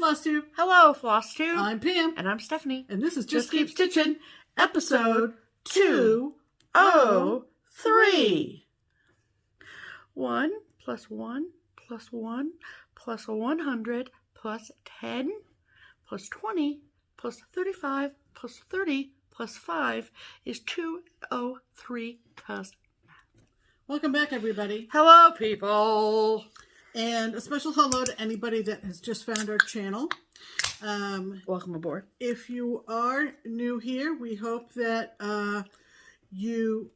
FlossTube. Hello, FlossTube. I'm Pam. And I'm Stephanie. And this is Just Keep Stitching, episode 203. 1 plus 1 plus 1 plus 100 plus 10 plus 20 plus 35 plus 30 plus 5 is 203 cuz math. Welcome back, everybody. Hello, people. And a special hello to anybody that has just found our channel. Welcome aboard. If you are new here, we hope that you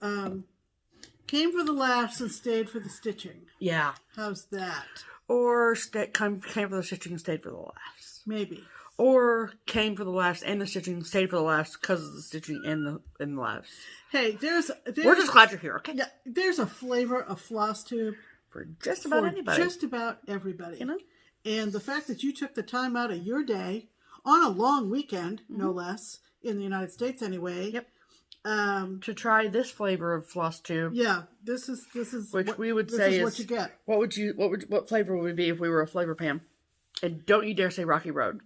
came for the laughs and stayed for the stitching. Yeah. How's that? Or came for the stitching and stayed for the laughs. Maybe. Or came for the laughs and the stitching and stayed for the laughs because of the stitching and the laughs. Hey, we're just glad you're here, okay? Yeah, there's a flavor of FlossTube for just about anybody. Just about everybody. You know? And the fact that you took the time out of your day on a long weekend, no less, in the United States anyway. Yep. To try this flavor of FlossTube. Yeah, this is which what, we would this say is what you get. What flavor would we be if we were a flavor Pam? And don't you dare say Rocky Road.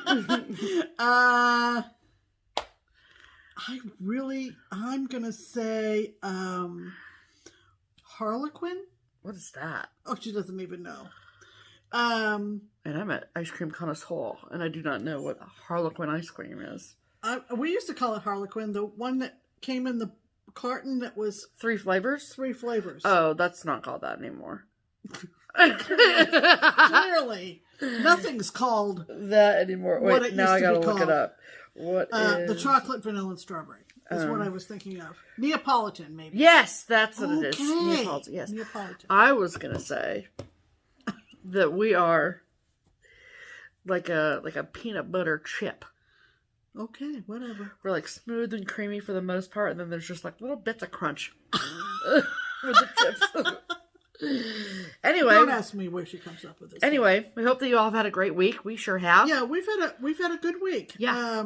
I'm gonna say Harlequin. What is that? Oh, she doesn't even know. And I'm an ice cream connoisseur, and I do not know what Harlequin ice cream is. We used to call it Harlequin, the one that came in the carton that was 3 flavors? 3 flavors. Oh, that's not called that anymore. Clearly, nothing's called that anymore. Wait, now I gotta look it up. What is the chocolate, vanilla, and strawberry? Is what I was thinking of. Neapolitan, maybe. Yes, that's what it is. Neapolitan. Yes, Neapolitan. I was gonna say that we are like a peanut butter chip. Okay, whatever. We're like smooth and creamy for the most part, and then there's just like little bits of crunch with the chips. Anyway, don't ask me where she comes up with this. Anyway, we hope that you all have had a great week. We sure have. Yeah, we've had a good week. Yeah.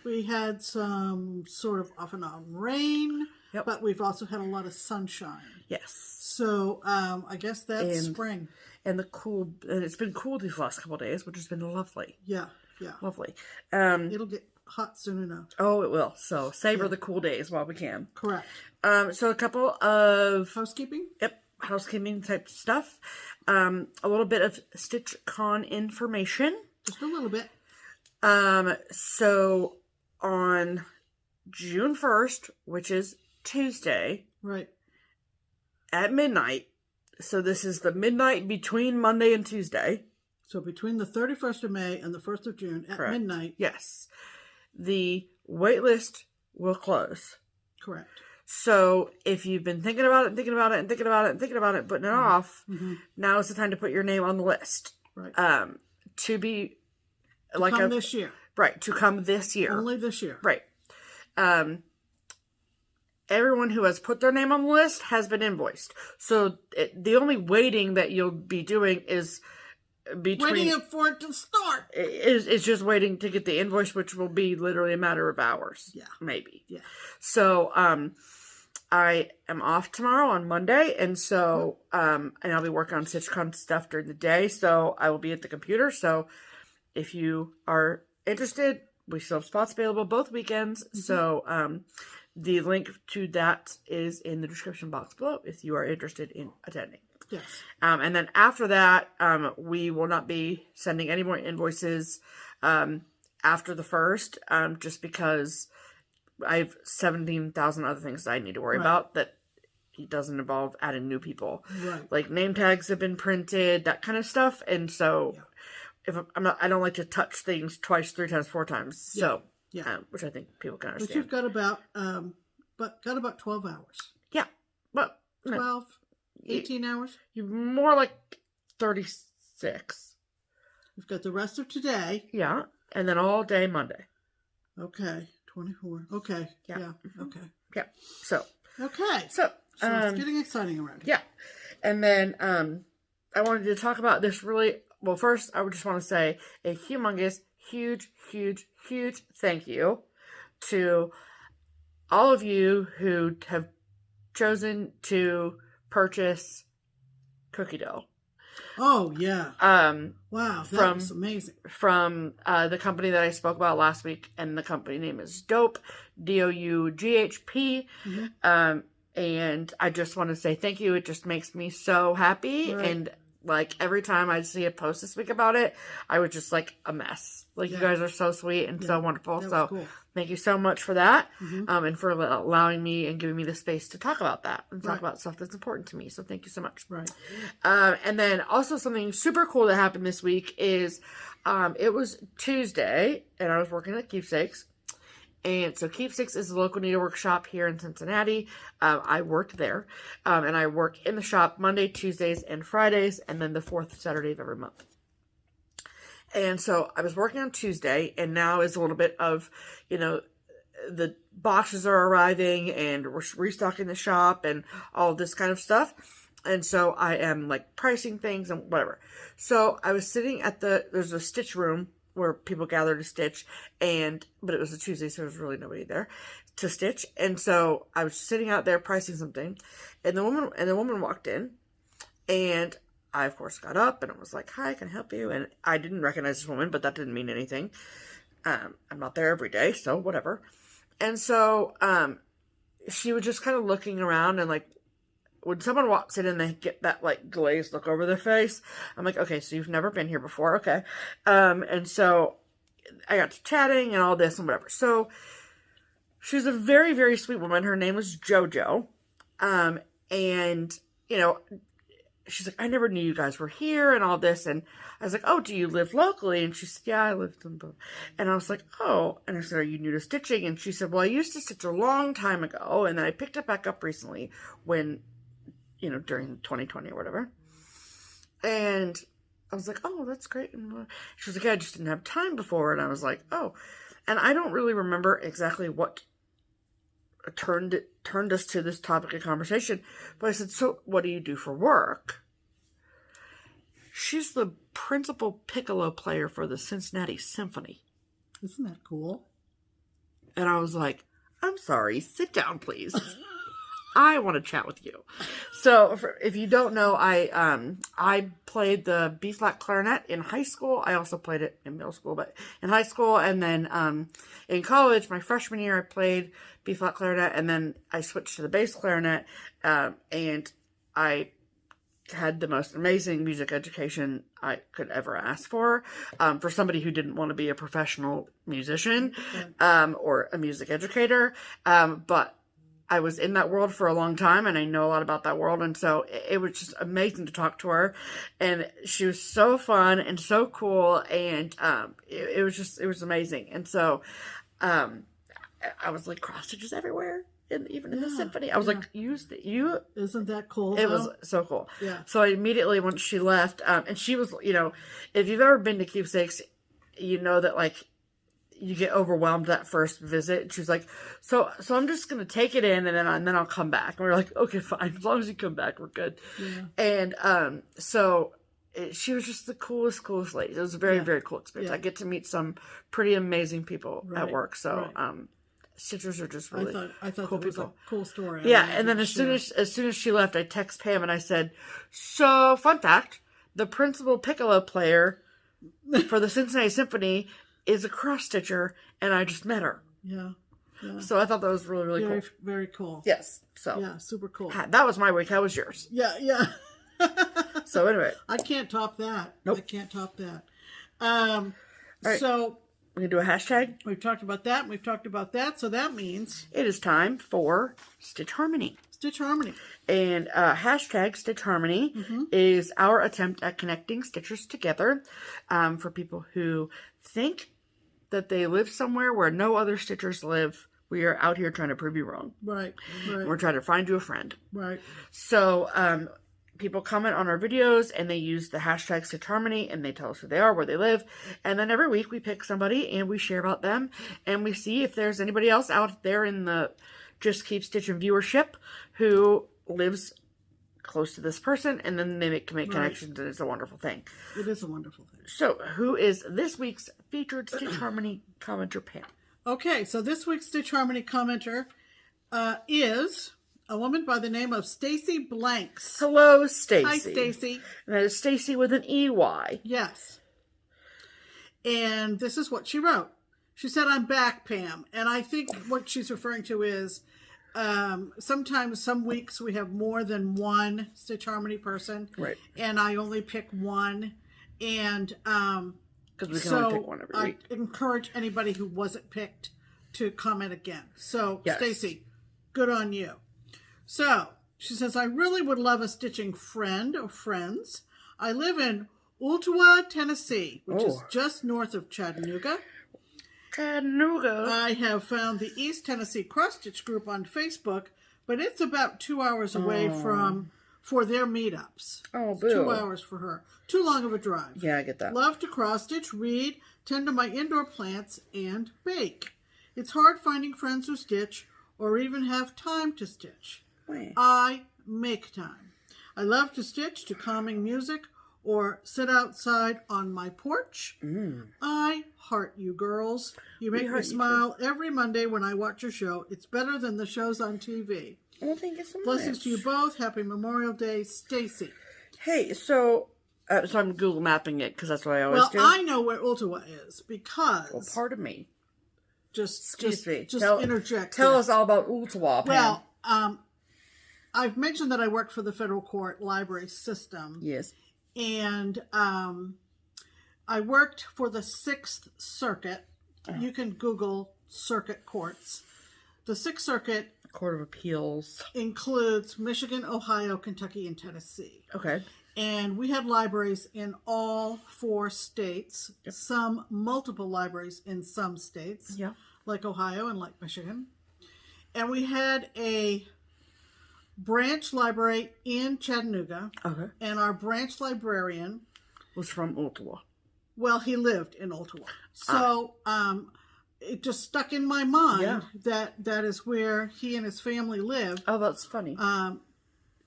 We had some sort of off and on rain, yep. But we've also had a lot of sunshine. Yes. So I guess that's spring. And it's been cool these last couple of days, which has been lovely. Yeah, yeah. Lovely. It'll get hot soon enough. Oh, it will. So savor the cool days while we can. Correct. So a couple of housekeeping. Yep. Housekeeping type stuff. A little bit of StitchCon information. Just a little bit. So on June 1st, which is Tuesday. Right. At midnight. So this is the midnight between Monday and Tuesday. So between the 31st of May and the 1st of June at Correct. Midnight. Yes. The wait list will close. Correct. So if you've been thinking about it, putting it off, now is the time to put your name on the list. Right. To come this year. Right. To come this year. Only this year. Right. Everyone who has put their name on the list has been invoiced. So the only waiting that you'll be doing is waiting for it to start. It's just waiting to get the invoice, which will be literally a matter of hours. Yeah. Maybe. Yeah. So, I am off tomorrow on Monday, and so, and I'll be working on StitchCon stuff during the day, so I will be at the computer. So if you are interested, we still have spots available both weekends. So, the link to that is in the description box below if you are interested in attending. Yes. And then after that, we will not be sending any more invoices after the 1st, just because I have 17,000 other things I need to worry about that it doesn't involve adding new people. Right. Like name tags have been printed, that kind of stuff. And so I don't like to touch things twice, 3 times, 4 times. Yeah. So, which I think people can understand. But you've got about 12 hours. Yeah. But 12, 18 hours? You're more like 36. We've got the rest of today. Yeah. And then all day Monday. Okay. 24. Okay. Yeah. Okay. Yeah. So. Okay. So it's getting exciting around here. Yeah. And then I wanted to talk about this really. Well, first, I would just want to say a humongous, huge thank you to all of you who have chosen to purchase cookie dough. Oh, yeah. Wow, that was amazing. From the company that I spoke about last week, and the company name is Dope, DOUGHP. And I just want to say thank you. It just makes me so happy. Right. And like every time I see a post this week about it, I was just like a mess. Like you guys are so sweet and so wonderful. So cool. Thank you so much for that. And for allowing me and giving me the space to talk about that and talk about stuff that's important to me. So thank you so much. Right. And then also something super cool that happened this week is it was Tuesday and I was working at Keepsakes. And so Keepsakes is a local needlework shop here in Cincinnati. I work there. And I work in the shop Monday, Tuesdays, and Fridays, and then the fourth Saturday of every month. And so I was working on Tuesday, and now is a little bit of, you know, the boxes are arriving, and we're restocking the shop, and all this kind of stuff. And so I am, like, pricing things and whatever. So I was sitting at there's a stitch room where people gather to stitch, but it was a Tuesday, so there was really nobody there to stitch. And so I was sitting out there pricing something, and the woman walked in, and I of course got up and I was like, "Hi, can I help you?" And I didn't recognize this woman, but that didn't mean anything. I'm not there every day, so whatever. And so she was just kind of looking around, and like when someone walks in and they get that like glazed look over their face, I'm like, okay, so you've never been here before. Okay. And so I got to chatting and all this and whatever. So she's a very, very sweet woman. Her name was JoJo. And you know, she's like, I never knew you guys were here and all this. And I was like, oh, do you live locally? And she said, yeah, I live in both. And I was like, oh. And I said, are you new to stitching? And she said, well, I used to stitch a long time ago. And then I picked it back up recently when, you know, during 2020 or whatever. And I was like, oh, that's great. And she was like, yeah, I just didn't have time before. And I was like, oh. And I don't really remember exactly what turned us to this topic of conversation. But I said, so what do you do for work? She's the principal piccolo player for the Cincinnati Symphony. Isn't that cool? And I was like, I'm sorry, sit down, please. I want to chat with you. So, if you don't know, I played the B-flat clarinet in high school. I also played it in middle school, but in high school, and then in college, my freshman year, I played B-flat clarinet, and then I switched to the bass clarinet, and I had the most amazing music education I could ever ask for somebody who didn't want to be a professional musician or a music educator, but I was in that world for a long time, and I know a lot about that world, and so it was just amazing to talk to her, and she was so fun and so cool, and it was amazing. And so I was like, cross stitches everywhere, even in the symphony. I was like, you isn't that cool? It was so cool. Yeah. So I immediately, once she left, and she was, you know, if you've ever been to Keepsakes, you know that like you get overwhelmed that first visit. And she's like, so I'm just going to take it in and then I'll come back. And we're like, okay, fine. As long as you come back, we're good. Yeah. And, so she was just the coolest lady. It was a very, very cool experience. I get to meet some pretty amazing people at work. So, stitchers are just really I thought cool that was people. a cool story. Yeah. And then as soon as she left, I text Pam and I said, so fun fact, the principal piccolo player for the Cincinnati Symphony is a cross stitcher, and I just met her. Yeah. So I thought that was really, really very, cool. Very cool. Yes. So yeah, super cool. That was my week. How was yours? Yeah. So anyway, I can't top that. Nope. I can't top that. All right. So we can do a hashtag. We've talked about that. And we've talked about that. So that means it is time for Stitch Harmony. Stitch Harmony. And hashtag Stitch Harmony is our attempt at connecting stitchers together for people who think that they live somewhere where no other stitchers live. We are out here trying to prove you wrong. Right. We're trying to find you a friend. Right. So people comment on our videos and they use the hashtag Stitch Harmony and they tell us who they are, where they live. And then every week we pick somebody and we share about them and we see if there's anybody else out there in the Just Keep Stitching viewership who lives close to this person, and then they can make connections, and it's a wonderful thing. It is a wonderful thing. So, who is this week's featured Stitch Harmony commenter, Pam? Okay, so this week's Stitch Harmony commenter is a woman by the name of Stacy Blanks. Hello, Stacy. Hi, Stacy. And that is Stacy with an EY. Yes. And this is what she wrote. She said, I'm back, Pam. And I think what she's referring to is sometimes some weeks we have more than one Stitch Harmony person. Right. And I only pick one. And because we can only pick one every week. I encourage anybody who wasn't picked to comment again. So, yes. Stacy, good on you. So, she says, I really would love a stitching friend or friends. I live in Ooltewah, Tennessee, which is just north of Chattanooga. Chattanooga. I have found the East Tennessee Cross Stitch group on Facebook, but it's about 2 hours away for their meetups. Oh, boo. 2 hours for her. Too long of a drive. Yeah, I get that. Love to cross stitch, read, tend to my indoor plants, and bake. It's hard finding friends who stitch or even have time to stitch. Wait. I make time. I love to stitch to calming music or sit outside on my porch. I heart you girls. You make me smile every Monday when I watch your show. It's better than the shows on TV. Well, thank you so much. Blessings to you both. Happy Memorial Day, Stacy. Hey, so I'm Google mapping it because that's what I always do. Well, I know where Ooltewah is because... Well, pardon me. Just interject. Tell us all about Ooltewah, Pam. Well, I've mentioned that I work for the federal court library system. Yes. And I worked for the 6th Circuit. You can Google circuit courts. The 6th Circuit Court of Appeals includes Michigan, Ohio, Kentucky, and Tennessee. Okay. And we had libraries in all 4 states, some multiple libraries in some states, like Ohio and like Michigan. And we had a branch library in Chattanooga. Okay. And our branch librarian was from Ooltewah. Well, he lived in Ooltewah. So it just stuck in my mind that is where he and his family live. Oh, that's funny.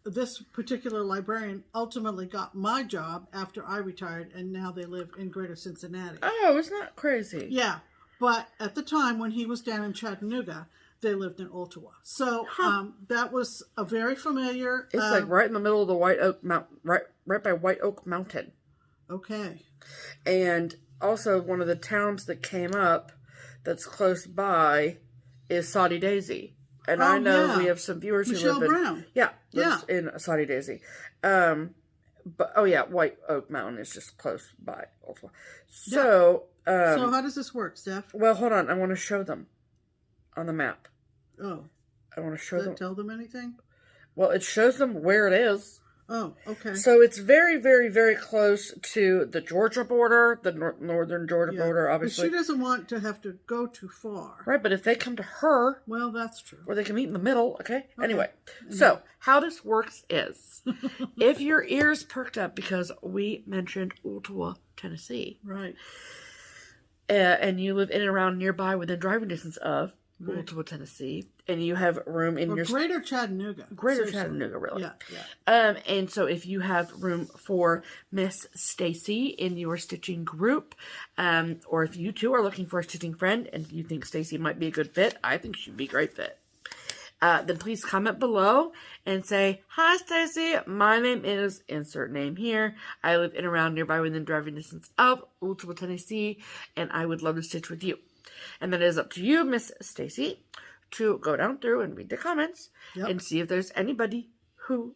This particular librarian ultimately got my job after I retired, and now they live in Greater Cincinnati. Oh, isn't that crazy? Yeah. But at the time when he was down in Chattanooga, they lived in Ooltewah. So that was a very familiar... It's like right in the middle of the White Oak Mountain, right by White Oak Mountain. Okay. And also one of the towns that came up that's close by is Saudi Daisy. And I know we have some viewers who live in... Brown. Lives in Saudi Daisy. But, White Oak Mountain is just close by Ooltewah. So... so how does this work, Steph? Well, hold on. I want to show them on the map. Oh. I want to show them. Does that tell them anything? Well, it shows them where it is. Oh, okay. So it's very, very, very close to the Georgia border, the northern Georgia border, obviously. But she doesn't want to have to go too far. Right, but if they come to her... Well, that's true. Or they can meet in the middle, okay? Anyway, so how this works is, if your ears perked up because we mentioned Ooltewah, Tennessee. Right. And you live in and around nearby within driving distance of Ooltewah, Tennessee, and you have room in your... Greater Chattanooga. Chattanooga, really. Yeah. And so if you have room for Miss Stacy in your stitching group, or if you too are looking for a stitching friend and you think Stacy might be a good fit, I think she'd be a great fit. Then please comment below and say, hi Stacy, my name is, insert name here. I live in and around nearby within driving distance of Ooltewah, Tennessee, and I would love to stitch with you. And then it is up to you, Miss Stacy, to go down through and read the comments and see if there's anybody who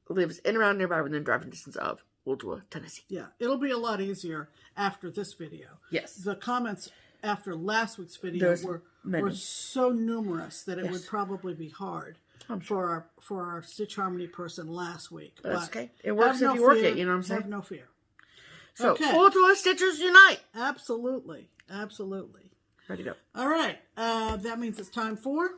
lives in and around nearby within driving distance of Ooltewah, Tennessee. Yeah, it'll be a lot easier after this video. Yes. The comments after last week's video were so numerous that it would probably be hard for our Stitch Harmony person last week. That's okay. It works if you work it, you know what I'm saying? Have no fear. So, Ooltewah Stitchers Unite! Absolutely. Absolutely. Ready to go. All right. That means it's time for...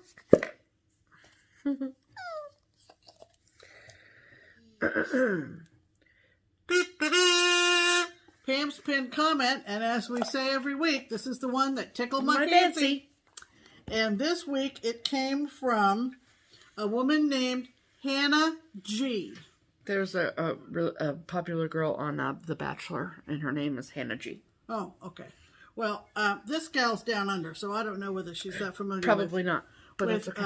Pam's pinned comment, and as we say every week, this is the one that tickled my fancy. And this week it came from a woman named Hannah G. There's a popular girl on The Bachelor, and her name is Hannah G. Oh, okay. Well, this gal's down under, so I don't know whether she's that familiar Probably not, but it's okay.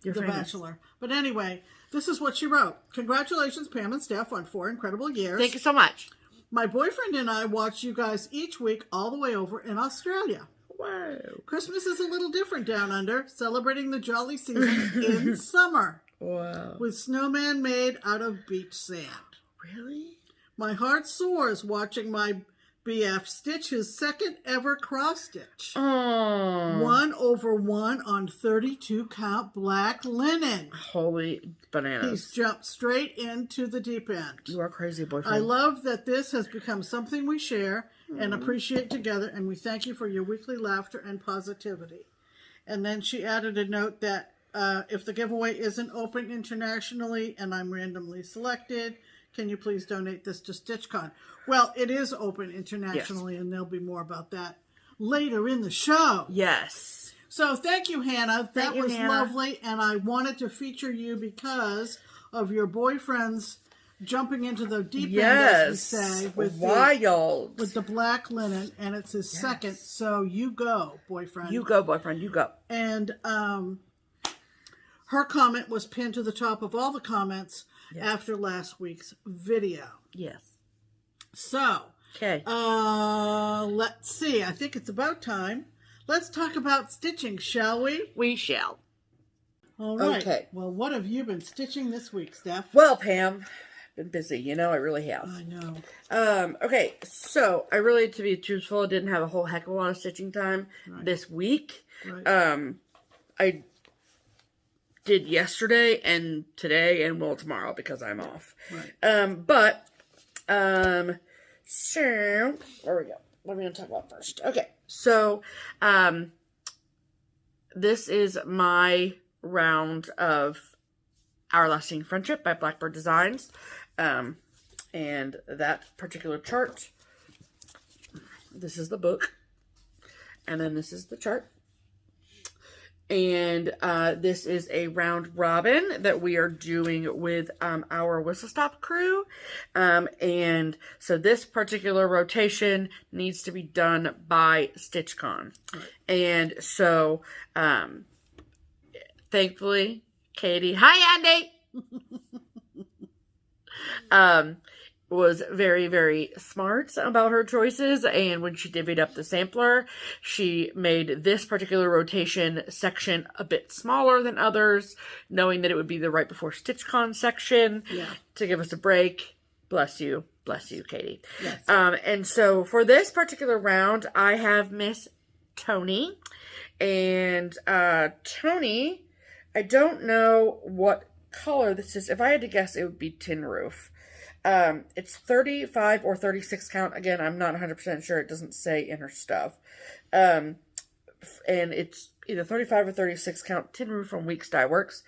The Bachelor. But anyway, this is what she wrote. Congratulations, Pam and Steph, on 4 incredible years. Thank you so much. My boyfriend and I watch you guys each week all the way over in Australia. Wow. Christmas is a little different down under, celebrating the jolly season in summer. Wow. With snowman made out of beach sand. Really? My heart soars watching my BF stitch his second ever cross stitch. Oh. 1/1 on 32 count black linen. Holy bananas. He's jumped straight into the deep end. You are crazy, boyfriend. I love that this has become something we share and appreciate together, and we thank you for your weekly laughter and positivity. And then she added a note that if the giveaway isn't open internationally and I'm randomly selected, can you please donate this to StitchCon? Well, it is open internationally, and there'll be more about that later in the show. Yes. So thank you, Hannah. That was Hannah. lovely, and I wanted to feature you because of your boyfriend's jumping into the deep end, as we say, with the black linen, and it's his second. So you go, boyfriend. You go, boyfriend. You go. And her comment was pinned to the top of all the comments after last week's video. Yes. So, okay. Let's see. I think it's about time. Let's talk about stitching, shall we? We shall. All right. Okay. Well, what have you been stitching this week, Steph? Well, Pam, been busy. You know, I really have. I know. Okay, so I really, to be truthful, didn't have a whole heck of a lot of stitching time this week. Right. I did yesterday and today and will tomorrow because I'm off. Right. So where we go? What are we going to talk about first? Okay, so this is my round of Our Lasting Friendship by Blackbird Designs. And that particular chart, this is the book, and then this is the chart. And this is a round robin that we are doing with our Whistle Stop crew. And so this particular rotation needs to be done by StitchCon. And so, thankfully, Katie, hi Andy, was very, very smart about her choices, and when she divvied up the sampler, she made this particular rotation section a bit smaller than others, knowing that it would be the right before StitchCon section to give us a break. Bless you, Katie. Yes. And so for this particular round, I have Miss Tony, and Tony, I don't know what color this is. If I had to guess, it would be Tin Roof. It's 35 or 36 count. Again, I'm not 100% sure. It doesn't say in her stuff. And it's either 35 or 36 count Tin Roof from Weeks Dye Works.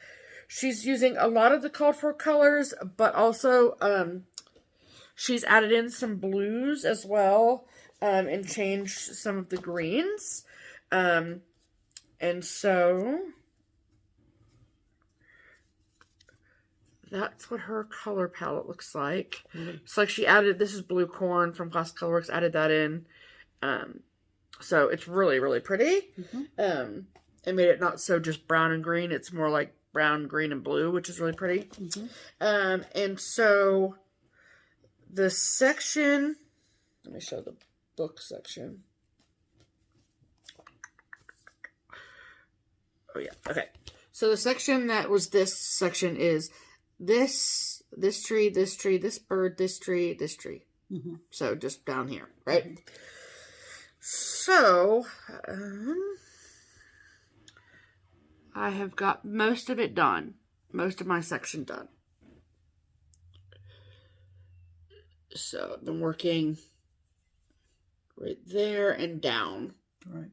She's using a lot of the called for colors, but also, she's added in some blues as well, and changed some of the greens. And so that's what her color palette looks like. It's like she added, this is Blue Corn from Classic Colorworks, added that in. So it's really, really pretty. It made it not so just brown and green. It's more like brown, green, and blue, which is really pretty. And so the section, let me show the book section. Oh yeah, okay. So the section that was this section is this tree, this bird, this tree. So just down here, right? So, I have got most of it done. Most of my section done. So, I've been working right there and down. Right.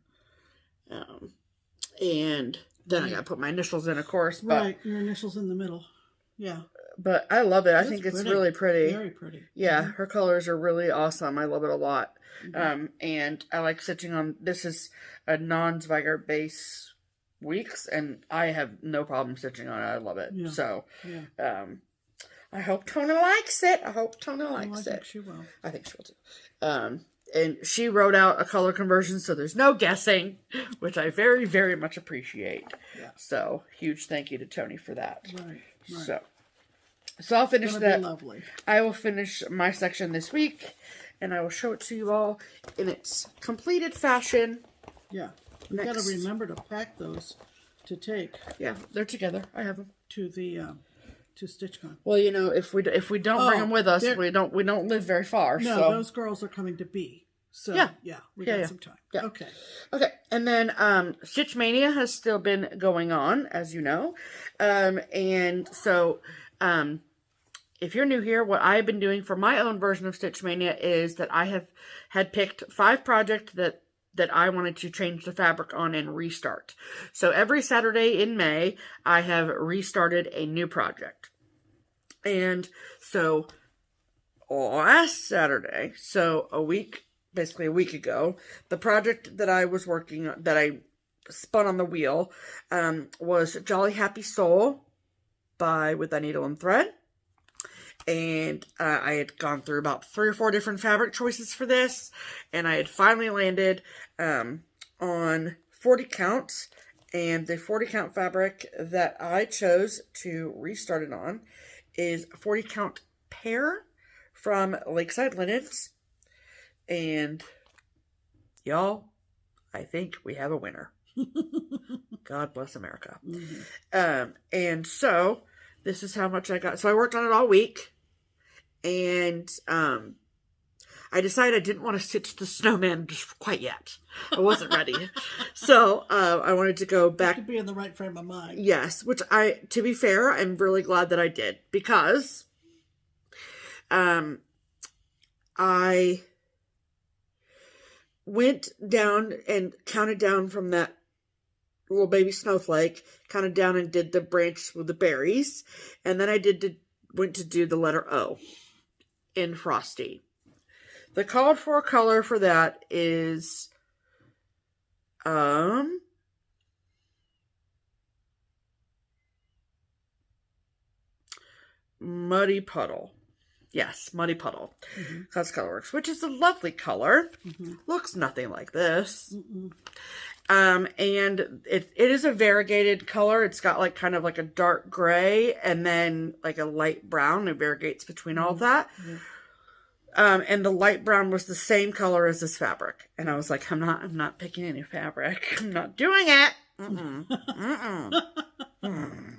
And then I got to put my initials in, of course. But, right, your initials in the middle. Yeah. But I love it. I think it's really pretty. Very pretty. Yeah, her colors are really awesome. I love it a lot. And I like stitching on, this is a non-Zweigart base Weeks, and I have no problem stitching on it. I love it. Yeah. So, I hope Tona likes it. I think she will. and she wrote out a color conversion, so there's no guessing, which I very, very much appreciate. Yeah. So, huge thank you to Tony for that. Right. So I'll finish that. Be lovely. I will finish my section this week, and I will show it to you all in its completed fashion. Yeah. You got to remember to pack those to take. Yeah, they're together. I have them to the to StitchCon. Well, you know, if we don't bring them with us, we don't live very far. No, so. Those girls are coming to be. So we got some time. Yeah. Okay. And then Stitch Mania has still been going on, as you know. And so if you're new here, what I've been doing for my own version of Stitch Mania is that I had picked 5 projects that I wanted to change the fabric on and restart. So every Saturday in May, I have restarted a new project. And so last Saturday, so basically a week ago, the project that I was working on, that I spun on the wheel, was Jolly Happy Soul with a needle and thread. And I had gone through about 3 or 4 different fabric choices for this, and I had finally landed on 40 count, and the 40 count fabric that I chose to restart it on is 40 count pear from Lakeside Linens, and y'all, I think we have a winner. God bless America. Mm-hmm. And so this is how much I got. So I worked on it all week. And I decided I didn't want to stitch the snowman just quite yet. I wasn't ready. So I wanted to go back. To be in the right frame of mind. Yes, which to be fair, I'm really glad that I did. Because I went down and counted down from that little baby snowflake, counted down and did the branch with the berries. And then I went to do the letter O in Frosty. The called for color for that is Muddy Puddle. Yes, Muddy Puddle. Mm-hmm. That's Colorworks, which is a lovely color. Mm-hmm. Looks nothing like this. Mm-mm. And it is a variegated color. It's got like kind of like a dark gray and then like a light brown. It variegates between all of that. Mm-hmm. And the light brown was the same color as this fabric. And I was like, I'm not picking any fabric. I'm not doing it. Mm-mm. Mm-mm.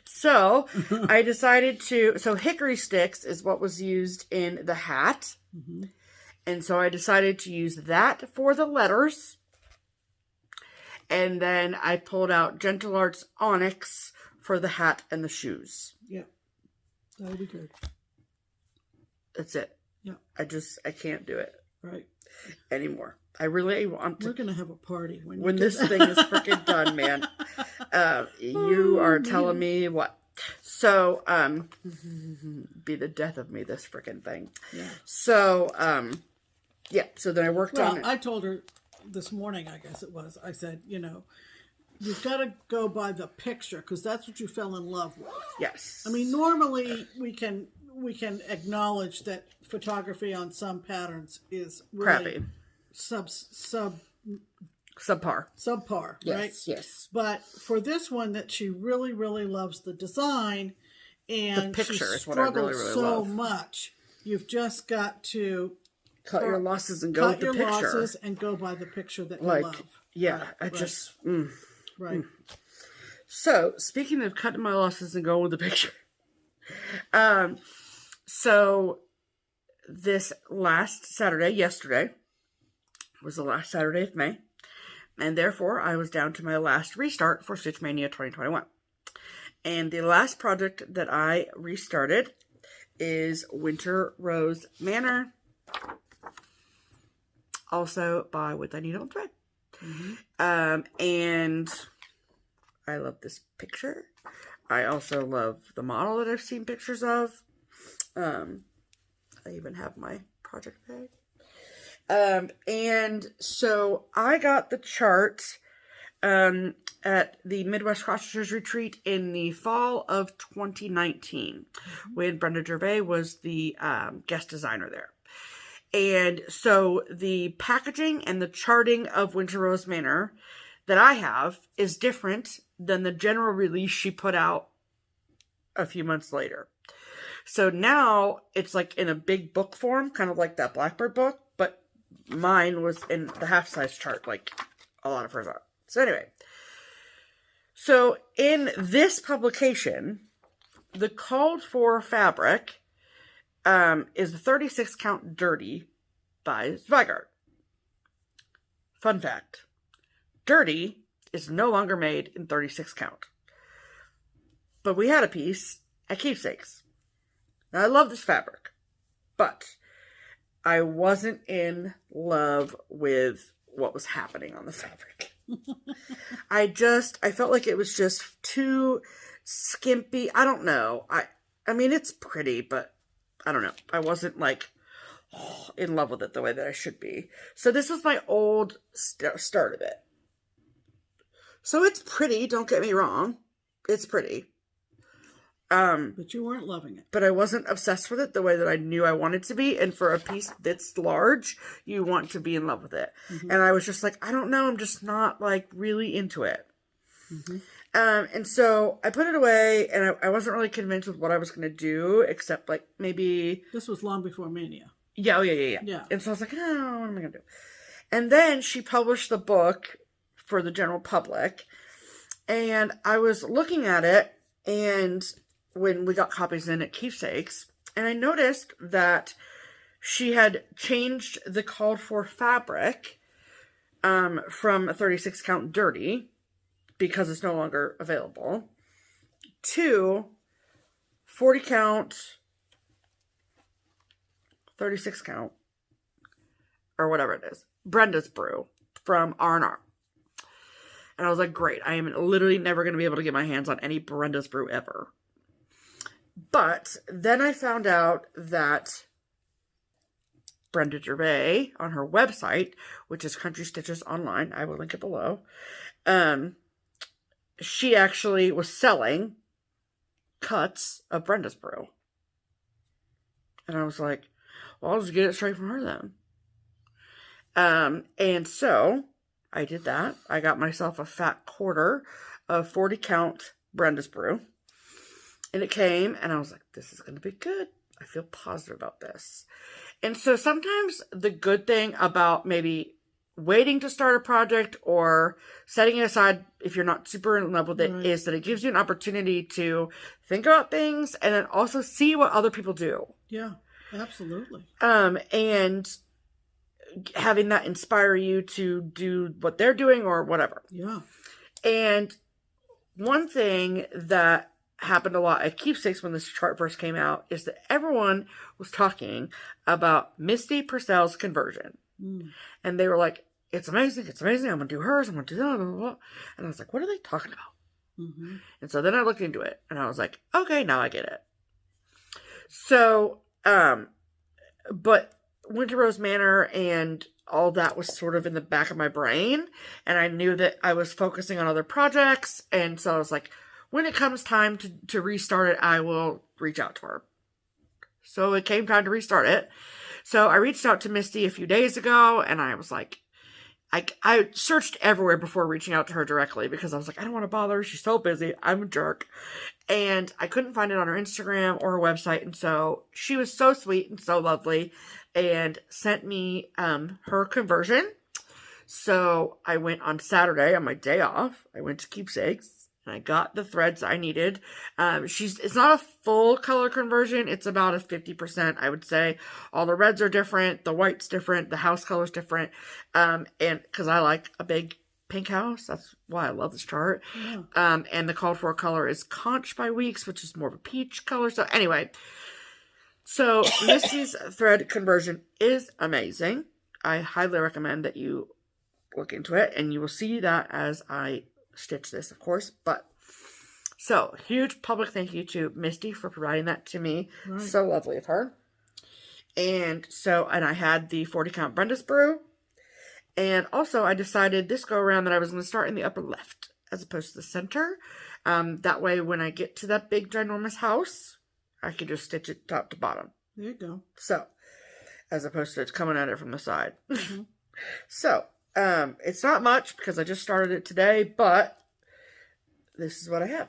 So I decided so hickory sticks is what was used in the hat. Mm-hmm. And so I decided to use that for the letters. And then I pulled out Gentle Arts Onyx for the hat and the shoes. Yeah. That'll be good. That's it. Yeah. I can't do it. Right. Anymore. I really want to. We're going to have a party when this thing is freaking done, man. You are telling me what. So, be the death of me, this freaking thing. Yeah. So, yeah. So then I worked on it. I told her this morning, I guess it was, I said, you've got to go by the picture because that's what you fell in love with. Yes. I mean, normally we can acknowledge that photography on some patterns is really crappy. Subpar, yes, right? Yes. But for this one that she really, really loves the design and the picture she is what I really, really so love. much, you've just got to cut your losses and go with the picture. Cut your losses and go by the picture that you love. Yeah, Right. So, speaking of cutting my losses and going with the picture. So, this last Saturday, yesterday, was the last Saturday of May. And therefore, I was down to my last restart for Stitch Mania 2021. And the last project that I restarted is Winter Rose Manor. Also by With a Needle and Thread. Mm-hmm. And I love this picture. I also love the model that I've seen pictures of. I even have my project bag. And so I got the chart at the Midwest Cross Stitchers Retreat in the fall of 2019 when Brenda Gervais was the guest designer there. And so the packaging and the charting of Winter Rose Manor that I have is different than the general release she put out a few months later. So now it's like in a big book form, kind of like that Blackbird book, but mine was in the half-size chart, like a lot of hers are. So anyway, so in this publication, the called for fabric is the 36 count dirty by Zweigart. Fun fact, dirty is no longer made in 36 count. But we had a piece at Keepsakes. Now, I love this fabric, but I wasn't in love with what was happening on the fabric. I felt like it was just too skimpy. I don't know. I mean, it's pretty, but I don't know. I wasn't like in love with it the way that I should be. So this was my old start of it. So it's pretty, don't get me wrong. It's pretty. But you weren't loving it. But I wasn't obsessed with it the way that I knew I wanted to be. And for a piece that's large, you want to be in love with it. Mm-hmm. And I was just like, I don't know. I'm just not like really into it. Mm-hmm. And so I put it away and I wasn't really convinced with what I was going to do, except like maybe... This was long before Mania. Yeah. And so I was like, oh, what am I going to do? And then she published the book for the general public. And I was looking at it and... when we got copies in at Keepsakes, and I noticed that she had changed the called for fabric from a 36 count dirty, because it's no longer available, to 40 count, 36 count, or whatever it is, Brenda's Brew from R&R. And I was like, great, I am literally never going to be able to get my hands on any Brenda's Brew ever. But then I found out that Brenda Gervais on her website, which is Country Stitches Online, I will link it below, she actually was selling cuts of Brenda's Brew. And I was like, well, I'll just get it straight from her then. And so I did that. I got myself a fat quarter of 40 count Brenda's Brew. And it came, and I was like, this is going to be good. I feel positive about this. And so sometimes the good thing about maybe waiting to start a project or setting it aside if you're not super in love with it is that it gives you an opportunity to think about things and then also see what other people do. Yeah, absolutely. And having that inspire you to do what they're doing or whatever. Yeah. And one thing that happened a lot at Keepsakes when this chart first came out is that everyone was talking about Misty Purcell's conversion. And they were like, it's amazing, I'm going to do hers, I'm going to do that, blah, blah, blah. And I was like, what are they talking about? And so then I looked into it, and I was like, okay, now I get it. So, but Winter Rose Manor and all that was sort of in the back of my brain, and I knew that I was focusing on other projects, and so I was like, when it comes time to restart it, I will reach out to her. So it came time to restart it. So I reached out to Misty a few days ago, and I was like, I searched everywhere before reaching out to her directly, because I was like, I don't want to bother her. She's so busy. I'm a jerk. And I couldn't find it on her Instagram or her website. And so she was so sweet and so lovely and sent me her conversion. So I went on Saturday on my day off. I went to Keepsakes. I got the threads I needed. It's not a full color conversion. It's about a 50%, I would say. All the reds are different. The white's different. The house color's different. And because I like a big pink house, that's why I love this chart. Yeah. And the called for color is Conch by Weeks, which is more of a peach color. So anyway, so Misty's thread conversion is amazing. I highly recommend that you look into it, and you will see that as I stitch this, of course. But so huge public thank you to Misty for providing that to me. So lovely of her. And so, and I had the 40 count Brenda's Brew, and also I decided this go around that I was going to start in the upper left as opposed to the center. That way when I get to that big ginormous house, I can just stitch it top to bottom. There you go. So as opposed to it's coming at it from the side. So, it's not much because I just started it today, but this is what I have.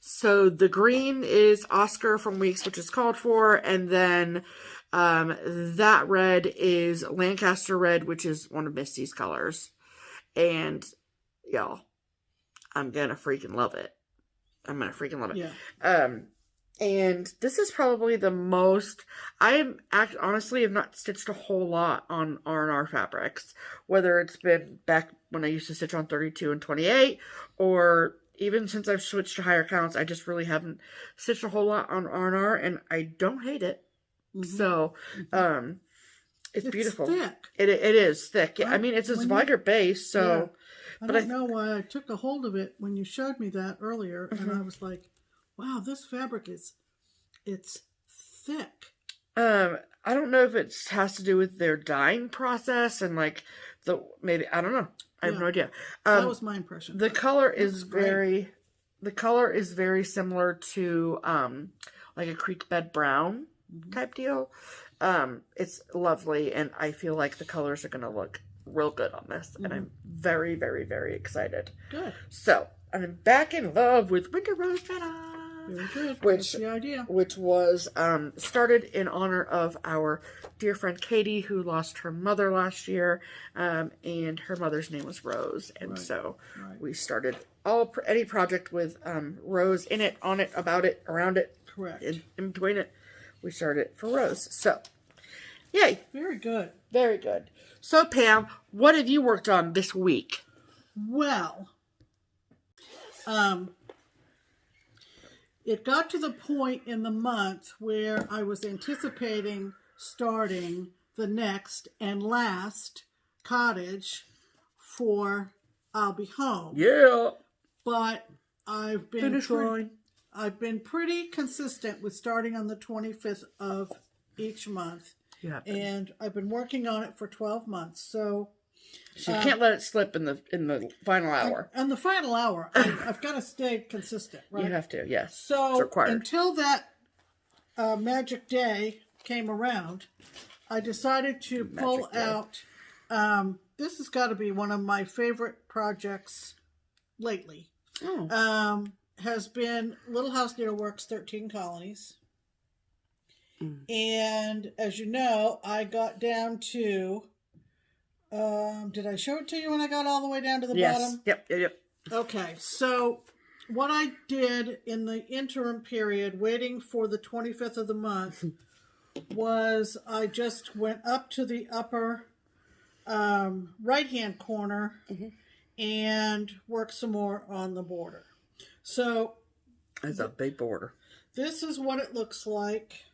So the green is Oscar from Weeks, which is called for, and then that red is Lancaster red, which is one of Misty's colors. And y'all, I'm gonna freaking love it. I'm gonna freaking love it. Yeah. And this is probably the most, honestly have not stitched a whole lot on R&R fabrics, whether it's been back when I used to stitch on 32 and 28, or even since I've switched to higher counts, I just really haven't stitched a whole lot on R&R, and I don't hate it. So, it's beautiful. Thick. It is thick. Right? I mean, it's a Zweigert base, so. Yeah. I don't know why I took a hold of it when you showed me that earlier, and I was like, wow, this fabric it's thick. I don't know if it has to do with their dyeing process and like maybe, I don't know. I have no idea. That was my impression. The color is very similar to like a creek bed brown type deal. It's lovely, and I feel like the colors are going to look real good on this, and I'm very, very, very excited. Good. So I'm back in love with Winter Rose Feta. Very good. Which, that's the idea. Which was started in honor of our dear friend Katie, who lost her mother last year, and her mother's name was Rose, and so we started any project with Rose in it, on it, about it, around it, correct, in between it. We started for Rose. So, yay! Very good. Very good. So, Pam, what have you worked on this week? Well, it got to the point in the month where I was anticipating starting the next and last cottage for I'll Be Home. Yeah. But I've been pretty consistent with starting on the 25th of each month. Yeah. And I've been working on it for 12 months. So you can't let it slip in the final hour. On the final hour, I've got to stay consistent, right? You have to, yes. So it's required. Until that magic day came around, I decided to pull out. This has got to be one of my favorite projects lately. Has been Little House Needleworks 13 Colonies. And as you know, I got down to, did I show it to you when I got all the way down to the bottom? Yep. Okay, so what I did in the interim period, waiting for the 25th of the month, was I just went up to the upper right-hand corner and worked some more on the border. So it's a big border. This is what it looks like.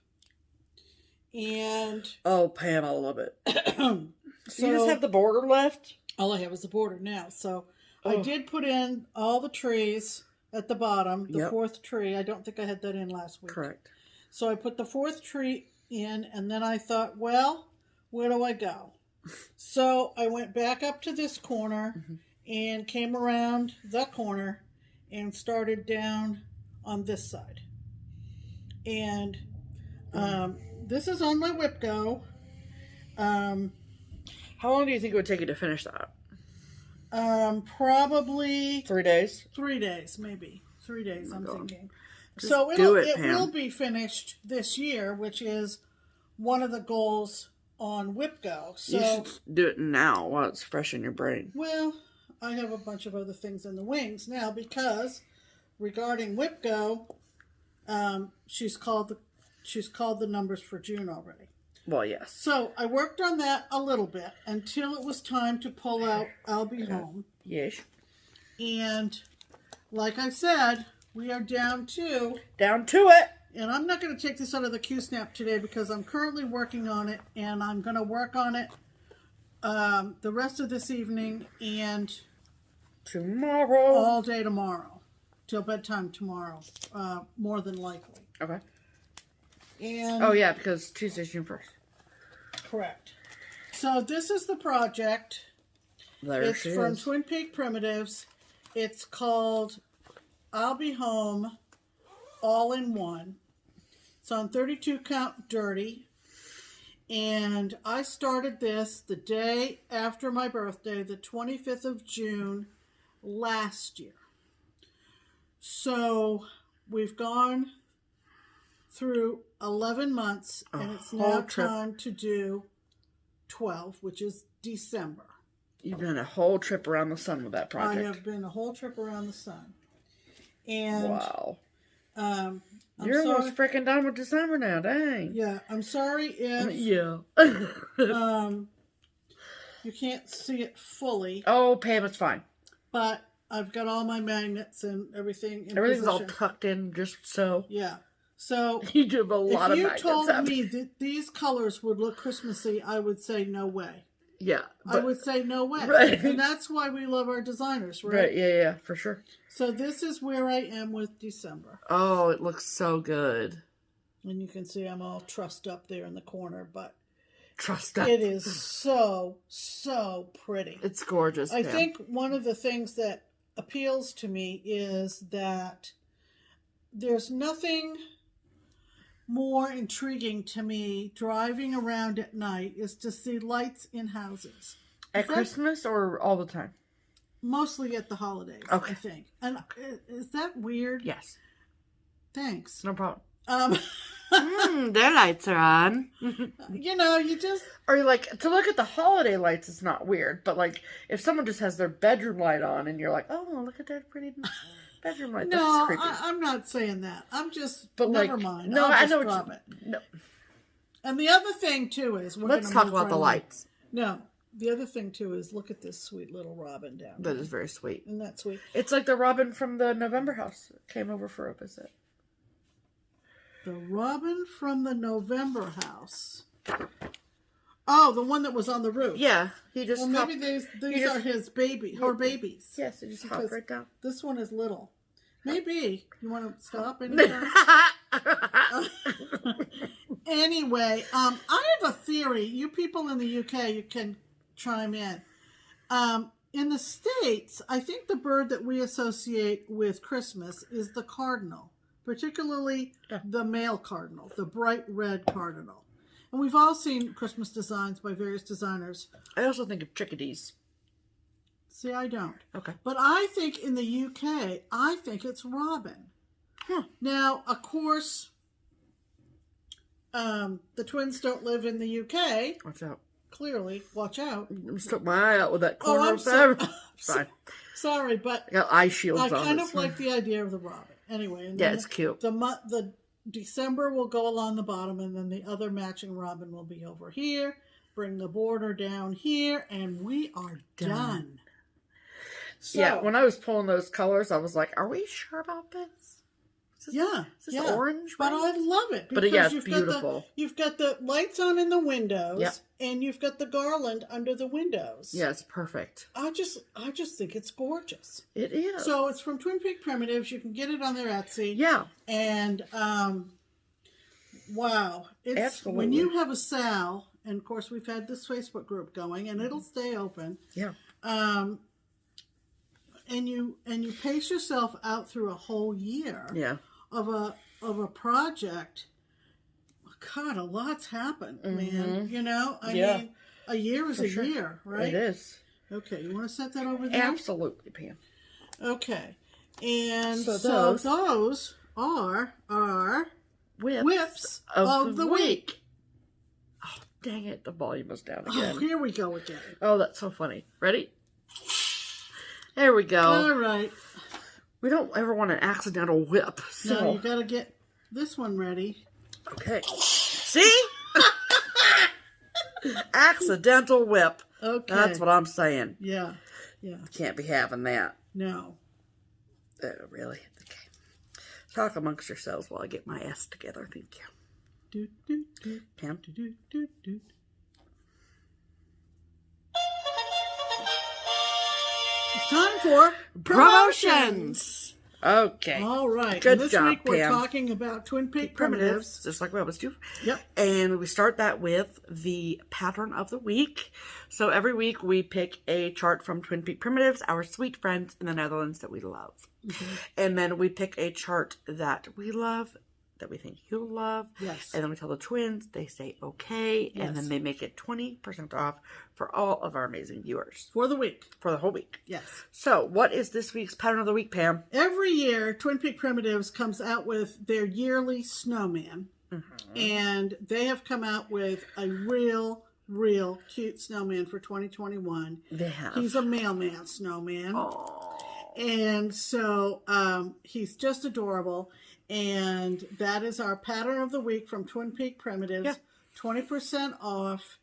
And oh, Pam, I love it. So you just have the border left? All I have is the border now. So I did put in all the trees at the bottom, the fourth tree. I don't think I had that in last week. Correct. So I put the fourth tree in, and then I thought, well, where do I go? So I went back up to this corner and came around the corner and started down on this side. And this is on my whip go. How long do you think it would take you to finish that? Probably 3 days. 3 days, maybe 3 days. I'm thinking. Just so it Pam. will be finished this year, which is one of the goals on whip go. So you should do it now while it's fresh in your brain. Well, I have a bunch of other things in the wings now because regarding whip go, she's called the numbers for June already. Well, yes. So I worked on that a little bit until it was time to pull out I'll Be Home. Yes. And like I said, we are down to it. And I'm not going to take this out of the Q-snap today because I'm currently working on it, and I'm going to work on it the rest of this evening and tomorrow. All day tomorrow. Till bedtime tomorrow. More than likely. Okay. And oh, yeah, because Tuesday's June 1st. Correct. So this is the project. There it's from Twin Peak Primitives. It's called I'll Be Home All in One. It's on 32 count dirty. And I started this the day after my birthday, the 25th of June last year. So we've gone through 11 months, and it's now time to do 12, which is December. You've done a whole trip around the sun with that project. I have been a whole trip around the sun. And wow. You're almost freaking done with December now, dang. Yeah, I'm sorry if you can't see it fully. Oh, Pam, it's fine. But I've got all my magnets and everything in Everything's position. all tucked in just so. Yeah. So you do a lot of magnets. If you told me that these colors would look Christmassy, I would say no way. Yeah. I would say no way. Right. And that's why we love our designers, right? Right, yeah, for sure. So this is where I am with December. Oh, it looks so good. And you can see I'm all trussed up there in the corner, but trussed up. It is so, so pretty. It's gorgeous, I Pam. think one of the things that appeals to me is that there's nothing more intriguing to me driving around at night is to see lights in houses. At Christmas or all the time? Mostly at the holidays, I think. And is that weird? Yes. Thanks. No problem. Their lights are on. You know, you just... Or like, to look at the holiday lights is not weird, but like, if someone just has their bedroom light on and you're like, oh, look at that pretty bedroom light. No, that's creepy. I'm not saying that. I'm just, but never like, mind. No, I know drop what it. No. And the other thing, too, is... Let's talk about the lights. No. The other thing, too, is look at this sweet little robin down there. That is very sweet. Isn't that sweet? It's like the robin from the November house that came over for a visit. The robin from the November house. Oh, the one that was on the roof. Yeah, he just. Well, maybe these are his baby, her babies. Yes, he just hopped right down. This one is little. Maybe you want to stop anytime. Anyway, I have a theory. You people in the UK, you can chime in. In the States, I think the bird that we associate with Christmas is the cardinal. Particularly the male cardinal, the bright red cardinal. And we've all seen Christmas designs by various designers. I also think of chickadees. See, I don't. Okay. But I think in the UK, I think it's robin. Huh. Now, of course, the twins don't live in the UK. Watch out. Clearly, watch out. I stuck my eye out with that corner I'm of fabric. Fine. Sorry, but I got eye shields on. I kind of like the idea of the robin. Anyway, and yeah, it's cute. The December will go along the bottom, and then the other matching robin will be over here. Bring the border down here, and we are done. So, yeah, when I was pulling those colors, I was like, "Are we sure about this?" Is this orange? But I love it. But yeah, it's beautiful. You've got the lights on in the windows, yep. And you've got the garland under the windows. Yeah, it's perfect. I just think it's gorgeous. It is. So it's from Twin Peak Primitives. You can get it on their Etsy. Yeah. And wow, it's absolutely. When you have a sale, and of course we've had this Facebook group going, and it'll stay open. Yeah. And you pace yourself out through a whole year. Yeah. Of a project. God, a lot's happened, man. You know, I mean, a year is a year, right? It is. Okay, you want to set that over there? Absolutely, Pam. Okay, and so those are our whips of the week. Oh, dang it! The volume was down again. Oh, here we go again. Oh, that's so funny. Ready? There we go. All right. We don't ever want an accidental whip. So. No, you got to get this one ready. Okay. See? Accidental whip. Okay. That's what I'm saying. Yeah. Yeah. Can't be having that. No. Really? Okay. Talk amongst yourselves while I get my ass together. Thank you. Pam? It's time for promotions. Okay. All right. Good this job, week we're Pam. talking about Twin Peak Primitives. Just like we always do. Yep. And we start that with the pattern of the week. So every week we pick a chart from Twin Peak Primitives, our sweet friends in the Netherlands that we love. And then we pick a chart that we love, that we think you'll love. Yes. And then we tell the twins, they say okay, and then they make it 20% off for all of our amazing viewers. For the week. For the whole week. Yes. So, what is this week's pattern of the week, Pam? Every year, Twin Peak Primitives comes out with their yearly snowman. And they have come out with a real cute snowman for 2021. They have. He's a mailman snowman. Aww. And so he's just adorable. And that is our pattern of the week from Twin Peak Primitives. Yeah. 20% off.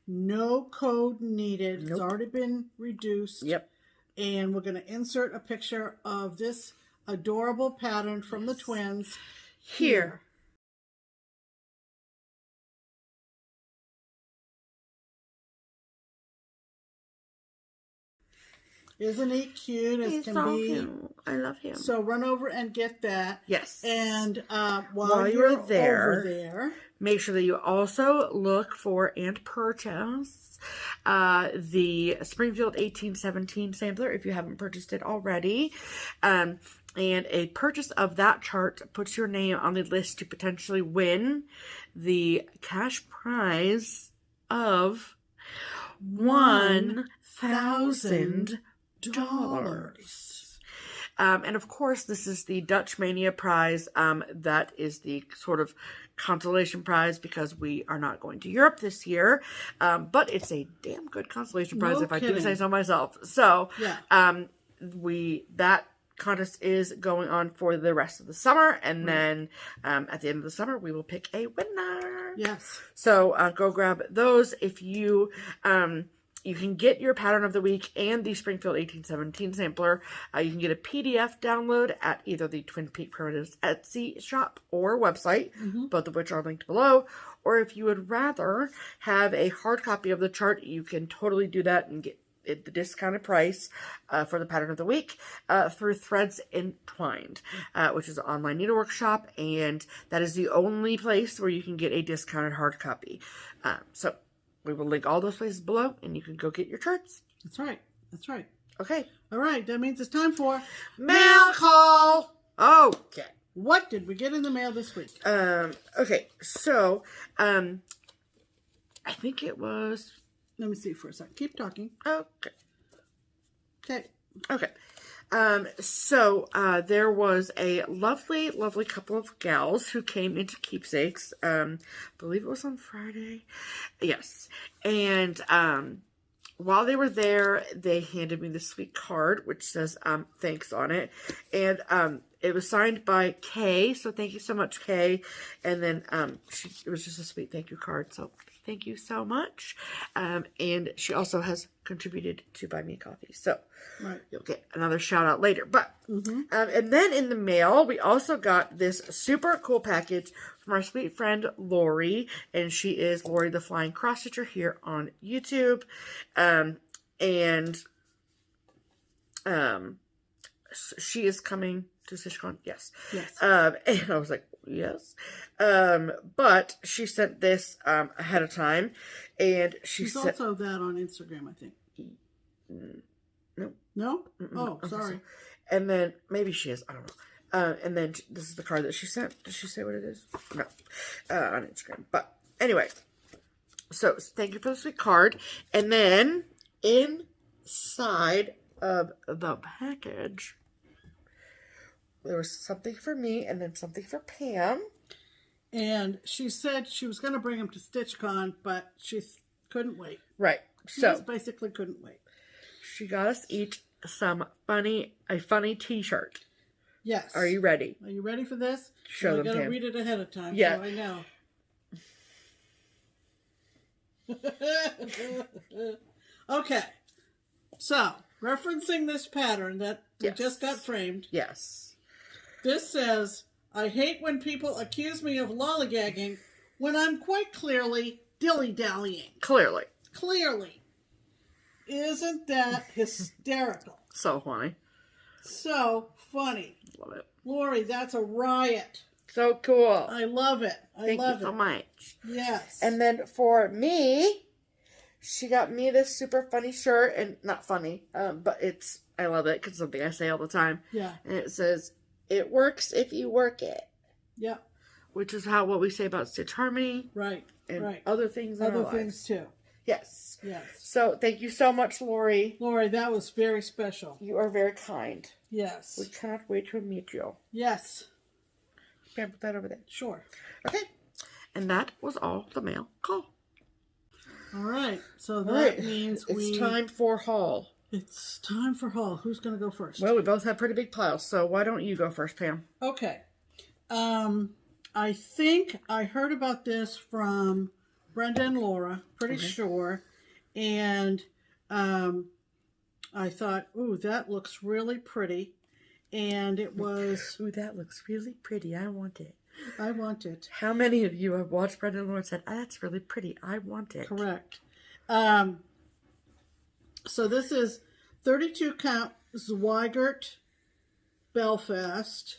No code needed. Nope. It's already been reduced. Yep. And we're going to insert a picture of this adorable pattern from the twins here. Isn't he cute as He's can so be? cute. I love him. So run over and get that. Yes. And while you're over there, make sure that you also look for and purchase the Springfield 1817 sampler if you haven't purchased it already. And a purchase of that chart puts your name on the list to potentially win the cash prize of $1,000. And of course, this is the Dutch Mania prize. That is the sort of consolation prize because we are not going to Europe this year. But it's a damn good consolation prize if I do say so myself. So, that contest is going on for the rest of the summer, and then at the end of the summer we will pick a winner. Yes. So go grab those. If you you can get your pattern of the week and the Springfield 1817 sampler. You can get a PDF download at either the Twin Peak Primitives Etsy shop or website, both of which are linked below. Or if you would rather have a hard copy of the chart, you can totally do that and get at the discounted price for the pattern of the week through Threads Entwined, which is an online needlework shop, and that is the only place where you can get a discounted hard copy. So we will link all those places below, and you can go get your charts. That's right. That's right. Okay. All right. That means it's time for mail call. Okay. What did we get in the mail this week? Okay. So, I think it was. Let me see for a second. Keep talking. Okay. Okay. Okay. So there was a lovely couple of gals who came into Keepsakes. I believe it was on Friday. Yes. And while they were there, they handed me this sweet card, which says thanks on it. And it was signed by Kay. So thank you so much, Kay. And then it was just a sweet thank you card. So thank you so much. And she also has contributed to buy me a coffee. So you'll get another shout out later. But and then in the mail, we also got this super cool package from our sweet friend Lori. And she is Lori the Flying Cross Stitcher here on YouTube. She is coming to StitchCon. Yes. Yes. And I was like, yes. But she sent this ahead of time, and she's also that on Instagram, I think. No. No? Oh, sorry. So. And then maybe she is. I don't know. And then this is the card that she sent. Did she say what it is? No. On Instagram. But anyway, so thank you for the sweet card. And then inside of the package, there was something for me and then something for Pam. And she said she was going to bring them to StitchCon, but she couldn't wait. Right. She just basically couldn't wait. She got us each a funny t-shirt. Yes. Are you ready? Are you ready for this? Show them, I got to Pam. read it ahead of time, yeah. so I know. Okay. So, referencing this pattern that we just got framed. Yes. This says, I hate when people accuse me of lollygagging when I'm quite clearly dilly-dallying. Clearly. Isn't that hysterical? So funny. So funny. Love it. Lori, that's a riot. So cool. I love it. Thank you so much. Yes. And then for me, she got me this super funny shirt, and not funny, but I love it because it's something I say all the time. Yeah. And it says, it works if you work it. Yeah. Which is what we say about Stitch Harmony. Right. And other things in other our things lives. too. Yes. Yes. So thank you so much, Lori. Lori, that was very special. You are very kind. Yes. We cannot wait to meet you. Yes. Can I put that over there? Sure. Okay. And that was all the mail call. All right. So that means it's time for haul. It's time for haul. Who's going to go first? Well, we both have pretty big piles, so why don't you go first, Pam? Okay. I think I heard about this from Brenda and Laura, pretty sure. And I thought, ooh, that looks really pretty. And it was... Ooh, that looks really pretty. I want it. I want it. How many of you have watched Brenda and Laura and said, oh, that's really pretty. I want it. Correct. So this is 32 count Zweigert Belfast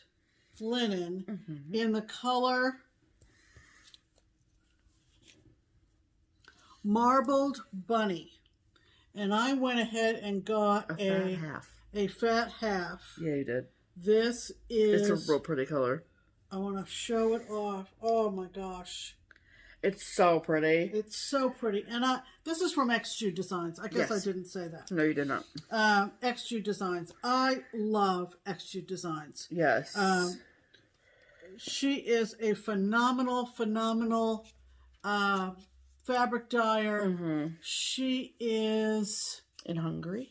linen in the color Marbled Bunny. And I went ahead and got a fat half. Yeah, you did. This is... It's a real pretty color. I want to show it off. Oh my gosh. It's so pretty. It's so pretty. And this is from XQ Designs. I guess I didn't say that. No, you did not. XQ Designs. I love XQ Designs. Yes. She is a phenomenal fabric dyer. She is in Hungary.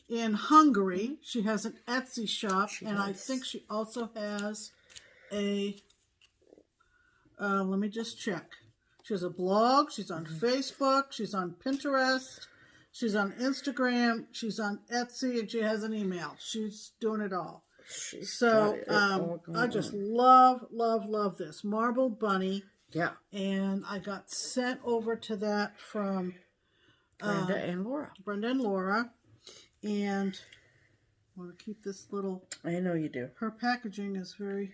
She has an Etsy shop, I think she also has a let me just check. She has a blog, she's on Facebook, she's on Pinterest, she's on Instagram, she's on Etsy, and she has an email. She's doing it all. I just love this Marble Bunny. Yeah. And I got sent over to that from Brenda and Laura. And I want to keep this little... I know you do. Her packaging is very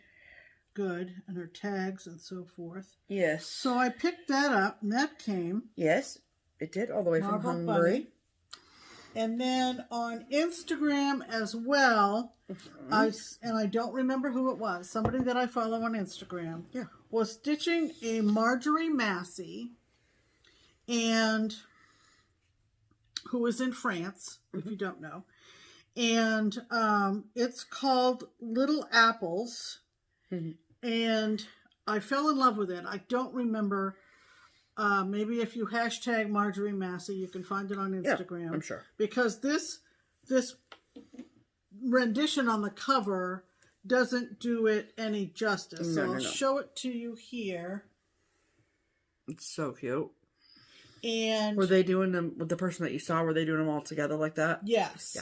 good, and her tags and so forth. Yes. So I picked that up, and that came. Yes, it did, all the way from Hungary. Bunny. And then on Instagram as well, I don't remember who it was, somebody that I follow on Instagram, was stitching a Marjorie Massey, and who is in France, if you don't know. And it's called Little Apples. And I fell in love with it. I don't remember. Maybe if you hashtag Marjorie Massey, you can find it on Instagram. Yeah, I'm sure. Because this rendition on the cover doesn't do it any justice. So I'll show it to you here. It's so cute. And were they doing them with the person that you saw? Were they doing them all together like that? Yes.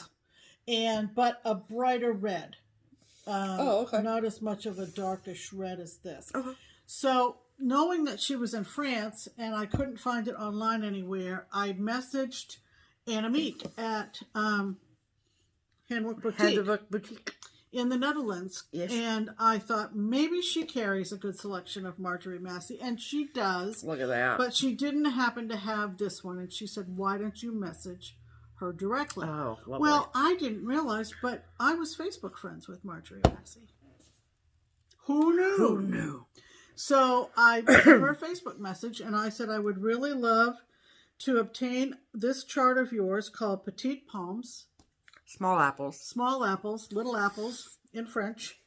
Yeah. But a brighter red. Not as much of a darkish red as this. Okay. So knowing that she was in France and I couldn't find it online anywhere, I messaged Annemiek at Handwork Boutique in the Netherlands. Yes. And I thought maybe she carries a good selection of Marjorie Massey, and she does. Look at that. But she didn't happen to have this one, and she said, why don't you message her directly? Oh, lovely. Well, I didn't realize, but I was Facebook friends with Marjorie Massey. Who knew? Who knew? So I sent her a Facebook message, and I said I would really love to obtain this chart of yours called Petite Pommes. Small apples. Small apples, little apples in French.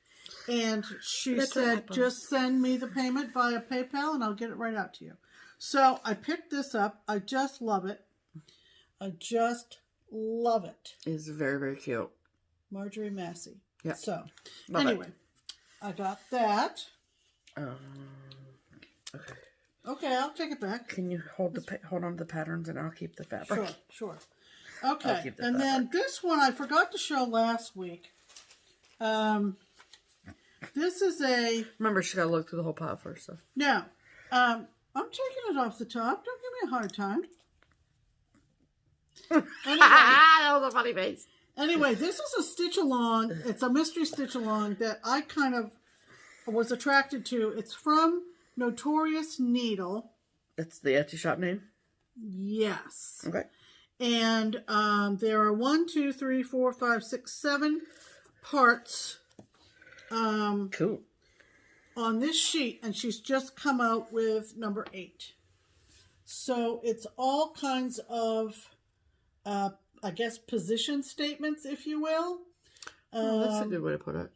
And she said, just send me the payment via PayPal, and I'll get it right out to you. So I picked this up. I just love it. I just love it. It's very, very cute. Marjorie Massey. Yeah. So, anyway, I got that. Okay. Okay, I'll take it back. Can you hold on to the patterns, and I'll keep the fabric? Sure. Okay, and then this one I forgot to show last week. This is a... Remember, she got to look through the whole pile first. So. No. I'm taking it off the top. Don't give me a hard time. Anyway, that was a funny face. Anyway, this is a stitch-along. It's a mystery stitch-along that I kind of was attracted to. It's from Notorious Needle. That's the Etsy shop name? Yes. Okay. And there are 1, 2, 3, 4, 5, 6, 7 parts. Cool. On this sheet, and she's just come out with number 8. So it's all kinds of, I guess, position statements, if you will. That's a good way to put it.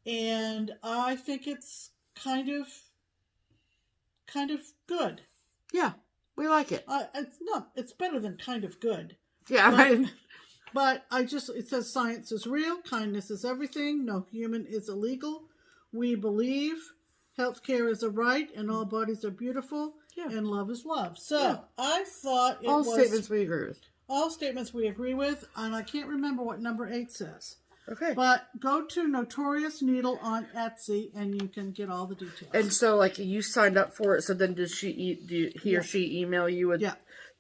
And I think it's kind of good. Yeah, we like it. It's better than kind of good. Yeah, right. But it says science is real, kindness is everything, no human is illegal. We believe healthcare is a right, and all bodies are beautiful, and love is love. So I thought all statements we agree with. All statements we agree with, and I can't remember what number 8 says. Okay. But go to Notorious Needle on Etsy, and you can get all the details. And so, like, you signed up for it, so then does he or she email you with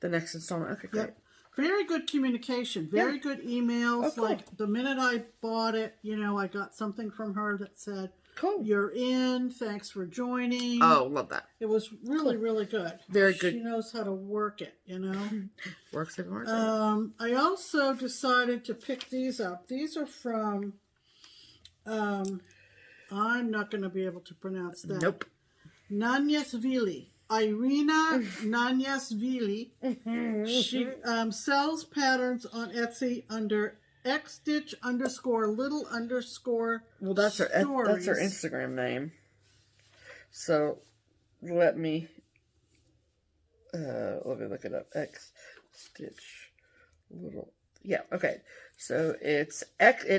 the next installment? Okay, great. Yep. Very good communication. Very good emails. Oh, cool. Like, the minute I bought it, I got something from her that said, cool. You're in. Thanks for joining. Oh, love that. It was really, really good. Very good. She knows how to work it, Works everywhere. I also decided to pick these up. These are from, I'm not going to be able to pronounce that. Nope. Nanyasvili. Irina Nanyasvili. She sells patterns on Etsy under xstitch_little_. Well, that's her Instagram name. So let me look it up. X Stitch Little. Yeah. Okay. So it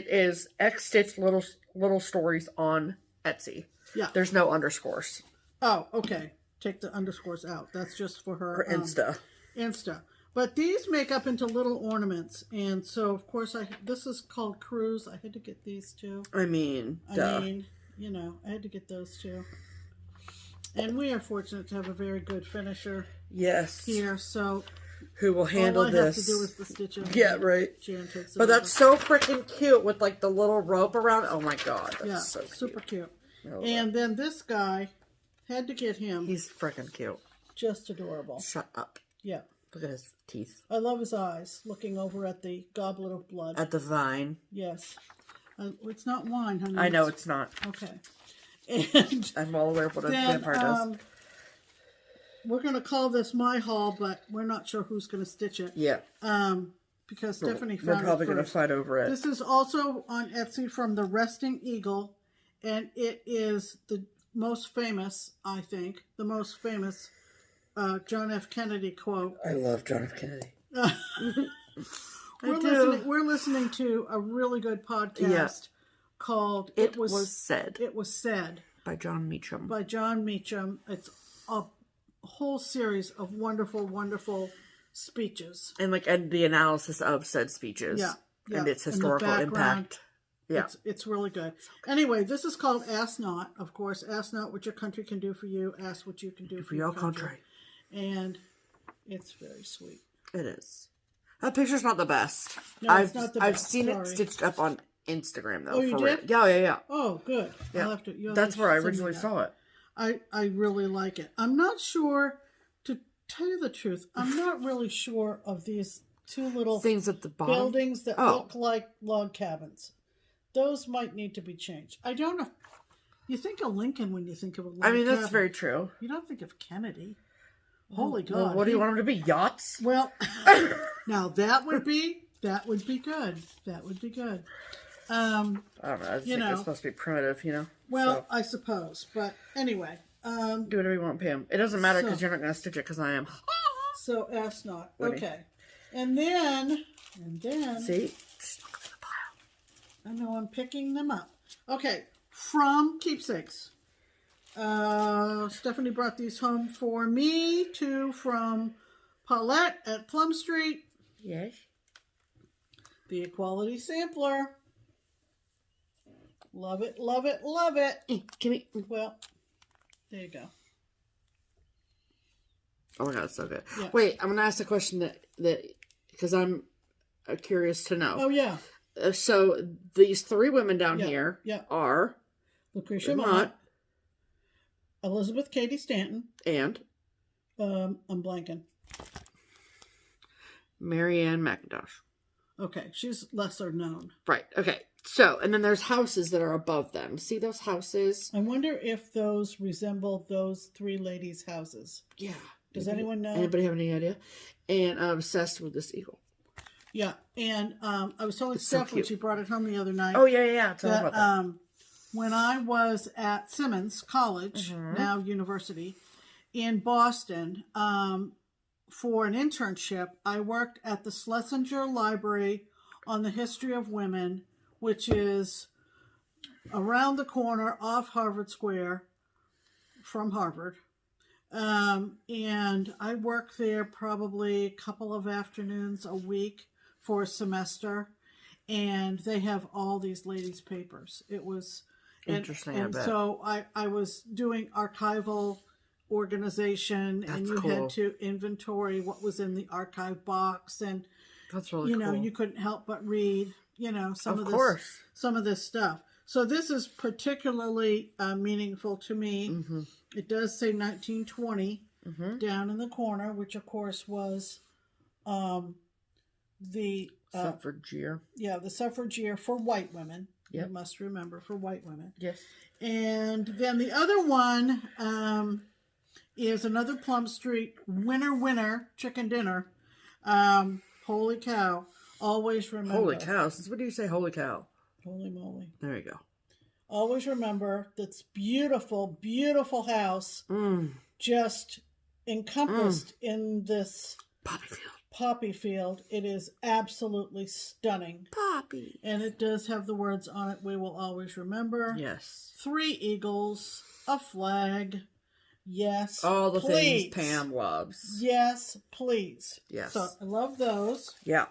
is X Stitch Little Stories on Etsy. Yeah. There's no underscores. Oh, okay. Take the underscores out. That's just for her Insta. But these make up into little ornaments, and so of course this is called Cruise. I had to get these too. I mean, I had to get those too. And we are fortunate to have a very good finisher. Yes. Here, so who will handle this? All I have to do is the stitching. Yeah, right. But that's so freaking cute with like the little rope around. Oh my god, that's so cute. Super cute. And then this guy, had to get him. He's freaking cute. Just adorable. Shut up. Yeah. Look at his teeth. I love his eyes, looking over at the goblet of blood. At the vine. Yes. It's not wine, honey. I know it's not. Okay. And I'm well aware of what a vampire does. We're going to call this my haul, but we're not sure who's going to stitch it. Yeah. Because Stephanie found it We're probably going to fight over it. This is also on Etsy from the Resting Eagle, and it is the most famous, I think, John F. Kennedy quote. I love John F. Kennedy. We're listening to a really good podcast called It Was Said. It Was Said. By John Meacham. It's a whole series of wonderful, wonderful speeches. And the analysis of said speeches. Yeah. And its historical impact. Yeah. It's really good. Anyway, this is called Ask Not, of course. Ask not what your country can do for you. Ask what you can do for your country. And it's very sweet. It is. That picture's not the best. No, it's not the best. I've seen it stitched up on Instagram, though. Oh, you did? Yeah. Oh, good. Yeah. That's where I originally saw it. I really like it. I'm not sure, to tell you the truth, I'm not really sure of these two little things at the bottom. Buildings that look like log cabins. Those might need to be changed. I don't know. You think of Lincoln when you think of a log cabin. that's very true. You don't think of Kennedy. Holy God. Well, what do you want them to be? Yachts? Well, now that would be good. That would be good. I don't know. I think it's supposed to be primitive, Well, so. I suppose. But anyway. Do whatever you want, Pam. It doesn't matter because you're not going to stitch it because I am. So ask not. Okay. And then. See? I know I'm picking them up. Okay. From Keepsakes. Stephanie brought these home for me. 2 from Paulette at Plum Street. Yes. The Equality Sampler. Love it, love it, love it. Give me. Well, there you go. Oh my God, it's so good. Yeah. Wait, I'm going to ask a question that because I'm curious to know. Oh, yeah. So these 3 women down here are Lucretia Mott, Elizabeth Cady Stanton, and I'm blanking. Marianne McIntosh. Okay, she's lesser known. Right, okay. So, and then there's houses that are above them. See those houses? I wonder if those resemble those 3 ladies' houses. Yeah. Does anyone know? Anybody have any idea? And I'm obsessed with this eagle. Yeah, and I was telling Steph when she brought it home the other night. Oh, yeah. Tell me about that. When I was at Simmons College, now university, in Boston, for an internship, I worked at the Schlesinger Library on the History of Women, which is around the corner off Harvard Square from Harvard. And I worked there probably a couple of afternoons a week for a semester. And they have all these ladies' papers. It was interesting. And so I was doing archival organization. That's and you cool. had to inventory what was in the archive box. And, that's really cool. You couldn't help but read, some of this stuff. So this is particularly meaningful to me. Mm-hmm. It does say 1920 down in the corner, which of course was the suffrage year. Yeah, the suffrage year for white women. Yep. You must remember, for white women. Yes. And then the other one is another Plum Street winner chicken dinner. Holy cow! Always remember. Holy cow! Since when do you say holy cow? Holy moly! There you go. Always remember that's beautiful, beautiful house, just encompassed in this poppy field. It is absolutely stunning. Poppy. And it does have the words on it, we will always remember. Yes. 3 eagles, a flag. Yes, all the please. Things Pam loves. Yes, please. Yes. So I love those. Yeah.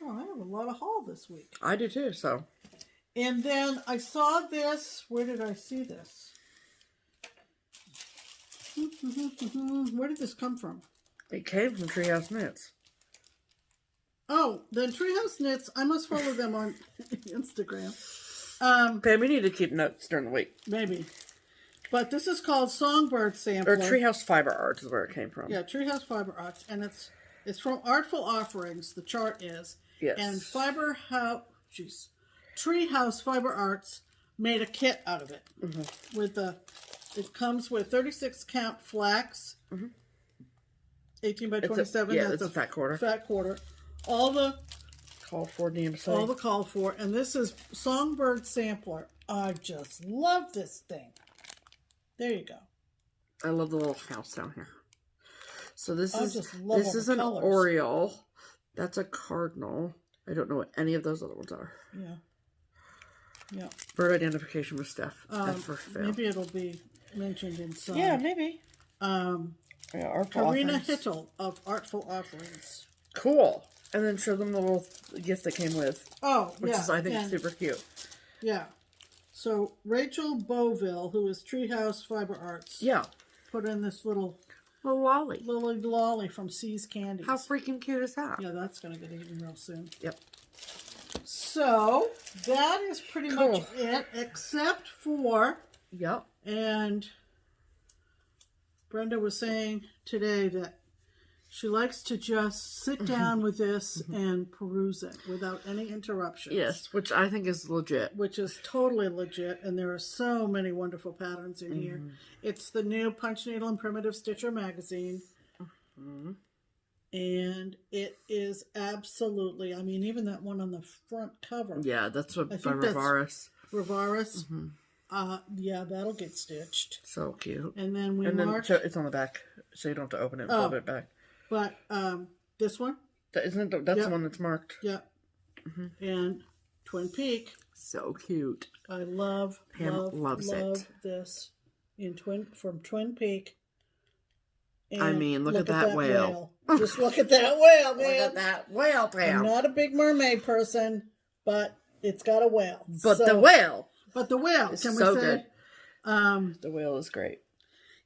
Oh, I have a lot of haul this week. I do too, so. And then I saw this. Where did I see this? Where did this come from? It came from Treehouse Knits. Oh, the Treehouse Knits. I must follow them on Instagram. Pam, we need to keep notes during the week. Maybe. But this is called Songbird Sampler. Or Treehouse Fiber Arts is where it came from. Yeah, Treehouse Fiber Arts. And it's from Artful Offerings, the chart is. Yes. And Treehouse Fiber Arts made a kit out of it. It comes with 36 count flax, 18 by 27. That's a fat quarter. Fat quarter. All the called for DMC. All the called for, and this is Songbird Sampler. I just love this thing. There you go. I love the little house down here. So this is an colors. Oriole. That's a cardinal. I don't know what any of those other ones are. Yeah. Yeah. Bird identification with Steph. Maybe it'll be mentioned in some. Yeah, maybe. Karina Hittel of Artful Offerings. Cool. And then show them the little gift that came with. Oh, which is, I think, super cute. Yeah. So Rachel Boville, who is Treehouse Fiber Arts, put in this little lolly from C's Candies. How freaking cute is that? Yeah, that's going to get eaten real soon. Yep. So that is pretty much it, except for and Brenda was saying today that she likes to just sit down with this and peruse it without any interruptions. Yes, which I think is legit. Which is totally legit, and there are so many wonderful patterns in here. It's the new Punch Needle and Primitive Stitcher magazine. And it is absolutely, I mean, even that one on the front cover. Yeah, that's what by Rivaris. Rivaris. Yeah, that'll get stitched. So cute. And then it's on the back, so you don't have to open it and flip it back. But this one? That's the one that's marked. Yeah. And Twin Peak. So cute. I love this from Twin Peak. And I mean, look at that whale. Just look at that whale, man. Look at that whale, Pam. I'm not a big mermaid person, but it's got a whale. But the whale. Can we say? Good. The whale is great.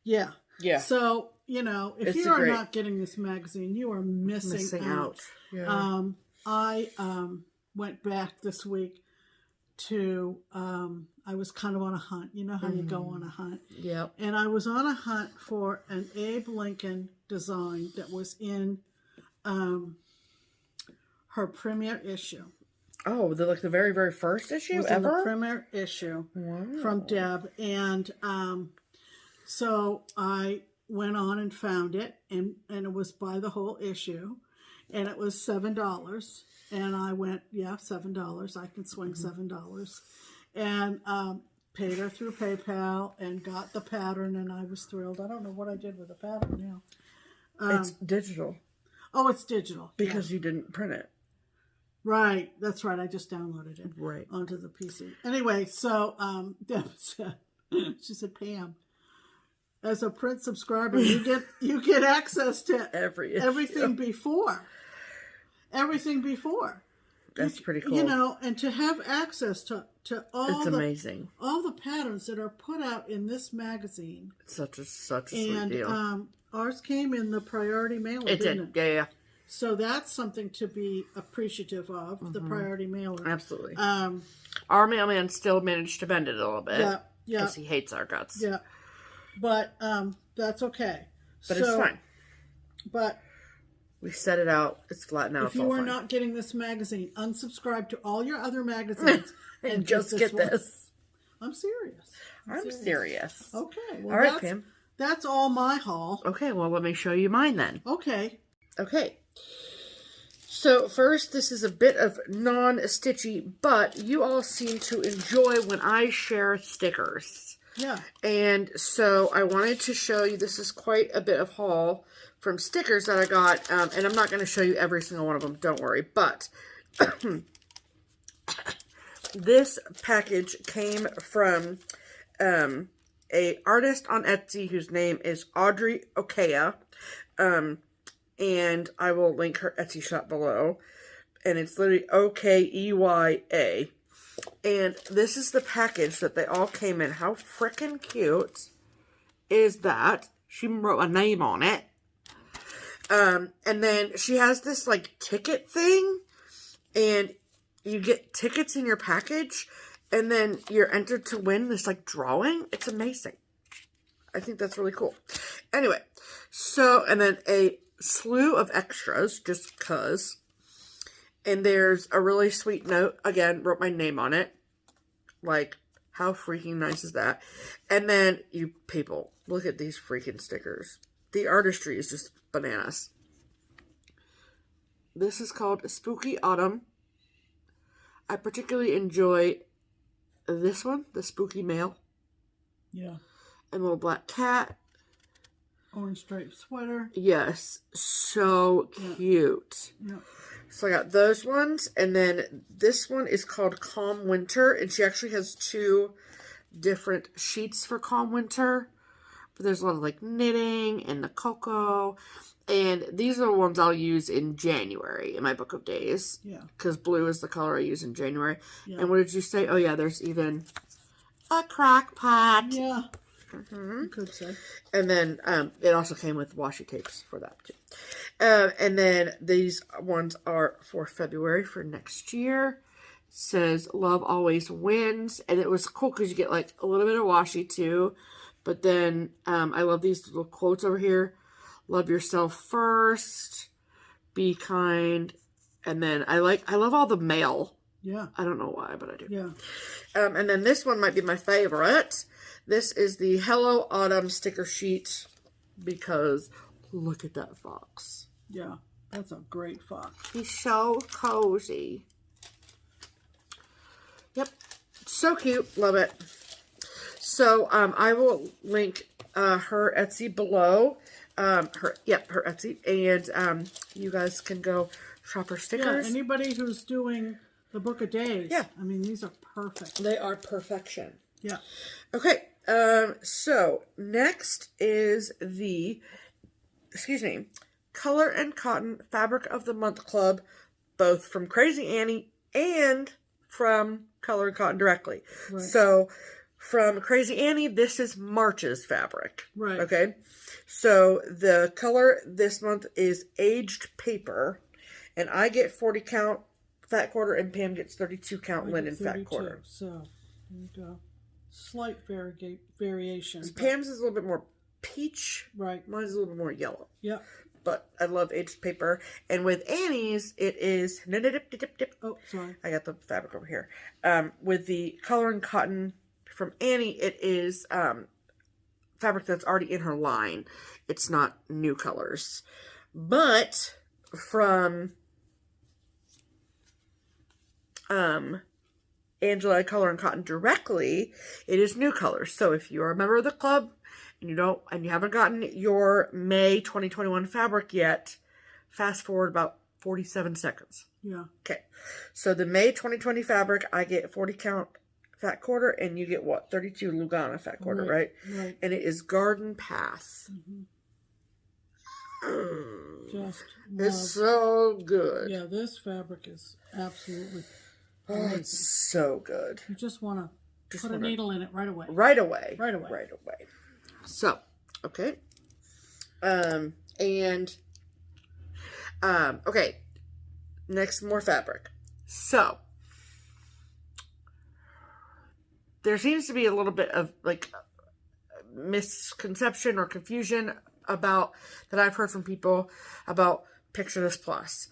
Yeah. Yeah. So, if you are not getting this magazine, you are missing out. Yeah. I went back this week to, I was kind of on a hunt. You know how you go on a hunt? Yep. And I was on a hunt for an Abe Lincoln design that was in her premiere issue. Oh, the very, very first issue was ever? In the premiere issue from Deb. And so I went on and found it, and it was by the whole issue, and it was $7. And I went, yeah, $7. I can swing $7. And paid her through PayPal and got the pattern, and I was thrilled. I don't know what I did with the pattern now. It's digital. Oh, it's digital. Because you didn't print it. Right. That's right. I just downloaded it onto the PC. Anyway, so Deb said, she said, Pam, as a print subscriber, you get access to everything before. Everything before. That's pretty cool. You know, and to have access to all amazing. All the patterns that are put out in this magazine. Such a sweet deal. And ours came in the priority mailer. It did. Yeah. So that's something to be appreciative of, the priority mailer. Absolutely. Our mailman still managed to bend it a little bit. Yeah. Because he hates our guts. Yeah. But that's okay. But it's fine. But we set it out. It's flat now. If you are not getting this magazine, unsubscribe to all your other magazines and just get this. I'm serious. I'm serious. Okay. Well, all right, Pam. That's all my haul. Okay. Well, let me show you mine then. Okay. So first, this is a bit of non-stitchy, but you all seem to enjoy when I share stickers. Yeah. And so I wanted to show you, this is quite a bit of haul from stickers that I got, and I'm not going to show you every single one of them, don't worry, but this package came from a artist on Etsy whose name is Audrey Okea, and I will link her Etsy shop below, and it's literally Okeya, and this is the package that they all came in. How freaking cute is that? She wrote a name on it. And then she has this like ticket thing, and you get tickets in your package, and then you're entered to win this like drawing. It's amazing. I think that's really cool. Anyway, so, and then a slew of extras, just cause. And there's a really sweet note. Again, wrote my name on it. Like, how freaking nice is that? And then, you people, look at these freaking stickers. The artistry is just bananas. This is called Spooky Autumn. I particularly enjoy this one, the Spooky Male. Yeah. And little black cat. Orange striped sweater. Yes. So cute. Yeah. So I got those ones. And then this one is called Calm Winter. And she actually has 2 different sheets for Calm Winter. But there's a lot of like knitting and the cocoa. And these are the ones I'll use in January in my book of days. Yeah. Because blue is the color I use in January. Yeah. And what did you say? Oh yeah, there's even a crock pot. Yeah. You could say. And then it also came with washi tapes for that too. And then these ones are for February for next year. It says love always wins, and it was cool because you get like a little bit of washi too. But then I love these little quotes over here. Love yourself first. Be kind. And then I love all the mail. Yeah. I don't know why, but I do. Yeah. And then this one might be my favorite. This is the Hello Autumn sticker sheet because look at that fox. Yeah, that's a great fox. He's so cozy. Yep. So cute. Love it. So I will link her Etsy below. Her Etsy. And you guys can go shop her stickers. Yeah, anybody who's doing the book of days. Yeah. I mean, these are perfect. They are perfection. Yeah. Okay. So next is the, Color and Cotton Fabric of the Month Club, both from Crazy Annie and from Color and Cotton directly. Right. So from Crazy Annie, this is March's fabric. Right. Okay. So the color this month is Aged Paper, and I get 40 count fat quarter, and Pam gets 32 count linen fat quarter. So there you go. Slight variation. Pam's is a little bit more peach. Right. Mine's a little more yellow. Yep. But I love aged paper. And with Annie's, it is... Oh, sorry. I got the fabric over here. With the color and cotton from Annie, it is fabric that's already in her line. It's not new colors. But from Angela Color and Cotton directly, it is new colors. So if you're a member of the club and you haven't gotten your May 2021 fabric yet, fast forward about 47 seconds. Yeah. Okay. So the May 2020 fabric, I get 40 count fat quarter, and you get what? 32 Lugana fat quarter, right? Right. And it is Garden Path. Just it's so good. Yeah, this fabric is absolutely amazing. It's so good. You just want to put a needle in it right away. Right away. Right away. Right away. So, okay. Okay. Next, more fabric. So, there seems to be a little bit of like misconception or confusion about that I've heard from people about Picture This Plus.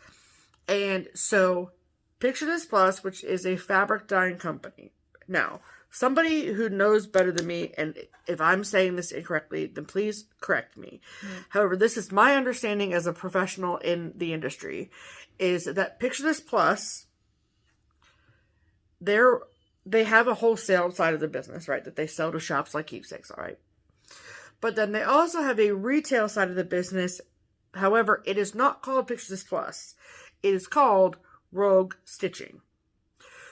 And so Picture This Plus, which is a fabric dyeing company. Now, somebody who knows better than me, and if I'm saying this incorrectly, then please correct me. However, this is my understanding as a professional in the industry, is that Picture This Plus, they have a wholesale side of the business, right? That they sell to shops like Keepsakes, all right? But then they also have a retail side of the business. However, it is not called Picture This Plus. It is called Rogue Stitching.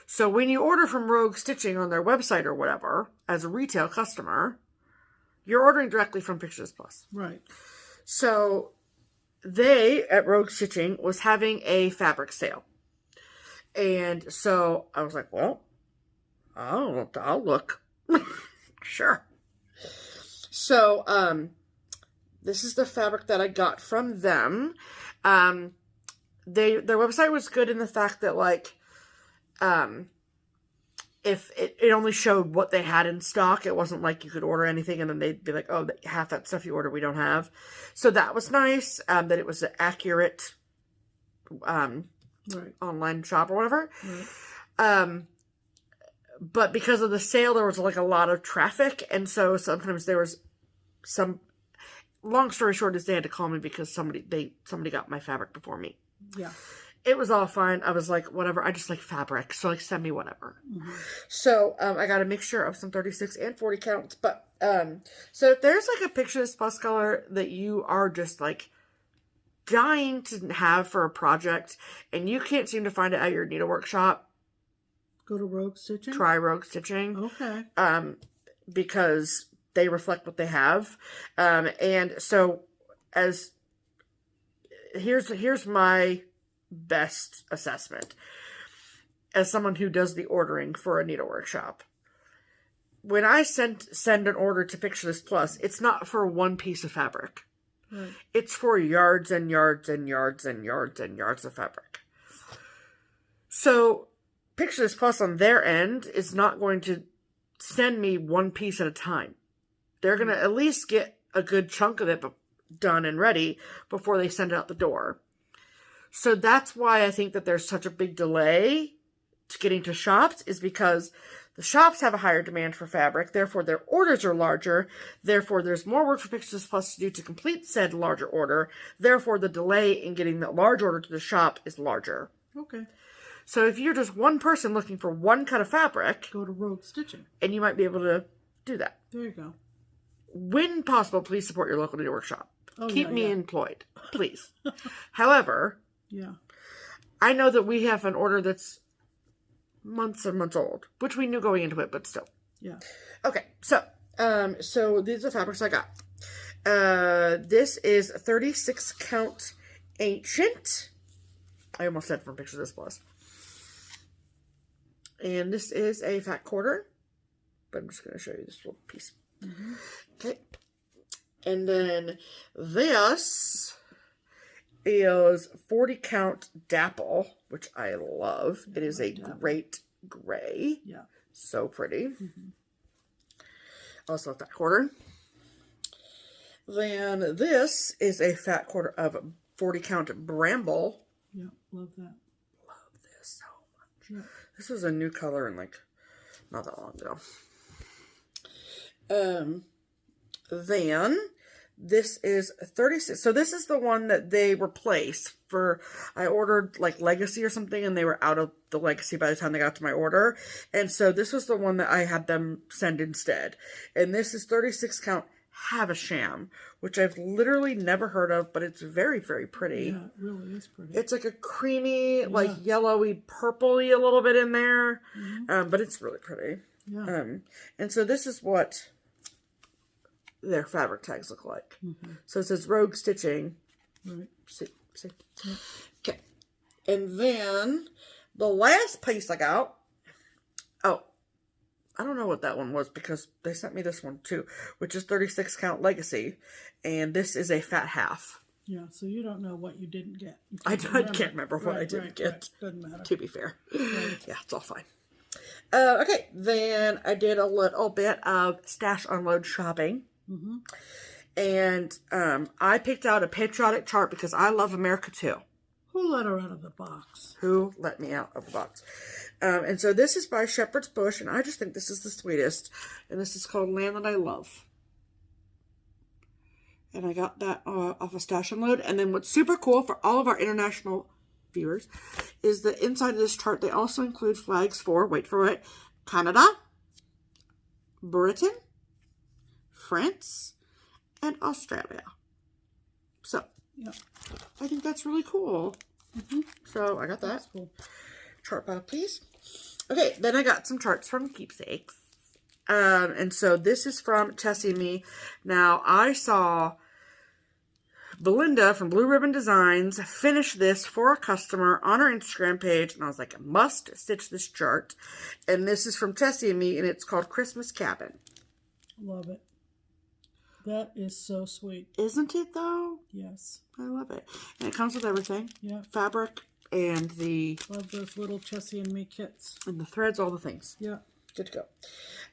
So when you order from Rogue Stitching on their website or whatever, as a retail customer, you're ordering directly from Picture This Plus. Right. So they, at Rogue Stitching, was having a fabric sale. And so I was like, well, I'll look. Sure. So, this is the fabric that I got from them. Their website was good in the fact that, like, if it only showed what they had in stock, it wasn't like you could order anything and then they'd be like, oh, half that stuff you order we don't have. So that was nice, that it was an accurate, online shop or whatever. Right. But because of the sale, there was like a lot of traffic. And so sometimes there was some, long story short is they had to call me because somebody got my fabric before me. Yeah. It was all fine. I was like, whatever. I just like fabric. So like send me whatever. So, I got a mixture of some 36 and 40 counts. But, so if there's like a Picture This Plus color that you are just like dying to have for a project and you can't seem to find it at your needlework shop, go to Rogue Stitching? Try Rogue Stitching. Okay. Because they reflect what they have. And so here's my best assessment as someone who does the ordering for a needlework shop. When I send an order to Picture This Plus, it's not for one piece of fabric. Right. It's for yards and yards and yards and yards and yards of fabric. So Picture This Plus on their end is not going to send me one piece at a time. They're going to at least get a good chunk of it done and ready before they send it out the door. So that's why I think that there's such a big delay to getting to shops, is because the shops have a higher demand for fabric, therefore their orders are larger, therefore there's more work for Picture This Plus to do to complete said larger order, therefore the delay in getting that large order to the shop is larger. Okay. So if you're just one person looking for one cut of fabric, go to Rogue Stitching. And you might be able to do that. There you go. When possible, please support your local needlework shop. Oh, Keep me employed, please. However, I know that we have an order that's months and months old, which we knew going into it, but still. Yeah. Okay, so these are the fabrics I got. This is 36 count ancient. I almost said from Picture This Plus. And this is a fat quarter, but I'm just going to show you this little piece. Okay. And then this is 40 count dapple, which I love. It is a great gray. Yeah. So pretty. Also a fat quarter. Then this is a fat quarter of 40 count bramble. Yeah, love that. Love this so much. Yeah. This is a new color in like not that long ago. Then this is 36. So this is the one that they replaced for, I ordered like Legacy or something and they were out of the Legacy by the time they got to my order. And so this was the one that I had them send instead. And this is 36 count Havisham, which I've literally never heard of, but it's very, very pretty. Yeah, it really is pretty. It's like a creamy, like yellowy, purpley a little bit in there. But it's really pretty. Yeah. And so this is what their fabric tags look like. So it says Rogue Stitching. Right. See? Yeah. Okay. And then the last piece I got, oh, I don't know what that one was because they sent me this one too, which is 36 count Legacy. And this is a fat half. Yeah, so you don't know what you didn't get. I can't remember what I didn't get. Right. Doesn't matter. To be fair. Right. Yeah, it's all fine. Okay, then I did a little bit of stash unload shopping. And I picked out a patriotic chart because I love America too. Who let her out of the box? Who let me out of the box? And so this is by Shepherd's Bush, and I just think this is the sweetest. And this is called Land That I Love. And I got that off of Stash Unload. And then what's super cool for all of our international viewers is that inside of this chart, they also include flags for, wait for it, Canada, Britain, France, and Australia. So, yeah, I think that's really cool. So, I got that. That's cool. Chart back, please. Okay, then I got some charts from Keepsakes. And so this is from JustKeepStitchin. Now, I saw Belinda from Blue Ribbon Designs finish this for a customer on her Instagram page, and I was like, I must stitch this chart. And this is from JustKeepStitchin, and it's called Christmas Cabin. Love it. That is so sweet. Isn't it, though? Yes. I love it. And it comes with everything. Yeah. Fabric and the... Love those little JustKeepStitchin kits. And the threads, all the things. Yeah. Good to go.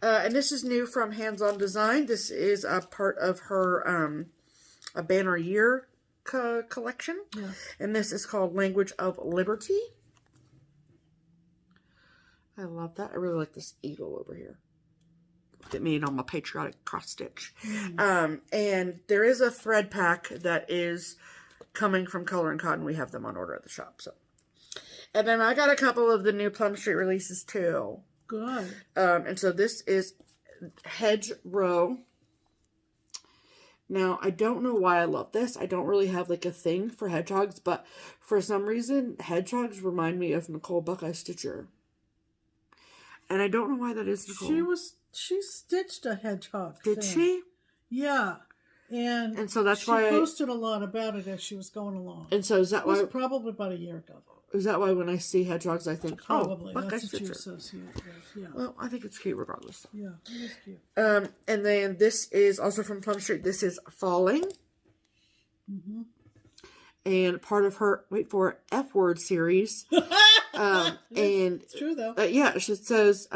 And this is new from Hands On Design. This is a part of her a Banner Year collection. Yeah. And this is called Language of Liberty. I love that. I really like this eagle over here. That made on my patriotic cross stitch. And there is a thread pack that is coming from Color and Cotton. We have them on order at the shop. So, and then I got a couple of the new Plum Street releases too. Good. And so this is Hedge Row. Now, I don't know why I love this. I don't really have like a thing for hedgehogs, but for some reason, hedgehogs remind me of Nicole Buckeye Stitcher. And I don't know why that is, Nicole. She stitched a hedgehog. Did she? Yeah. And so that's why she posted a lot about it as she was going along. And so is that why? It was probably about a year ago. Is that why when I see hedgehogs, I think, probably. Oh, Buckeye That's what you Stitcher. associate with. Yeah. Well, I think it's cute regardless. Yeah, it is cute. And then this is also from Plum Street. This is Falling. And part of her, wait for it, F Word series. And it's true though. Yeah, it says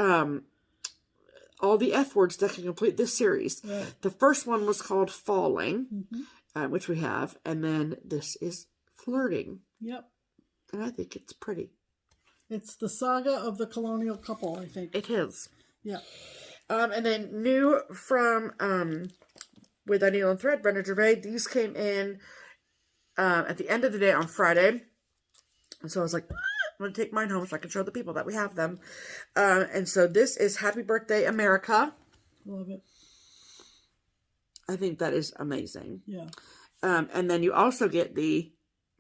all the F words that can complete this series. Right. The first one was called Falling, which we have. And then this is Flirting. Yep. And I think it's pretty. It's the saga of the colonial couple, I think. It is. Yeah. And then new from With a Needle and Thread, Brenda Gervais. These came in at the end of the day on Friday. And so I was like, I'm going to take mine home so I can show the people that we have them. And so this is Happy Birthday, America. Love it. I think that is amazing. Yeah. And then you also get the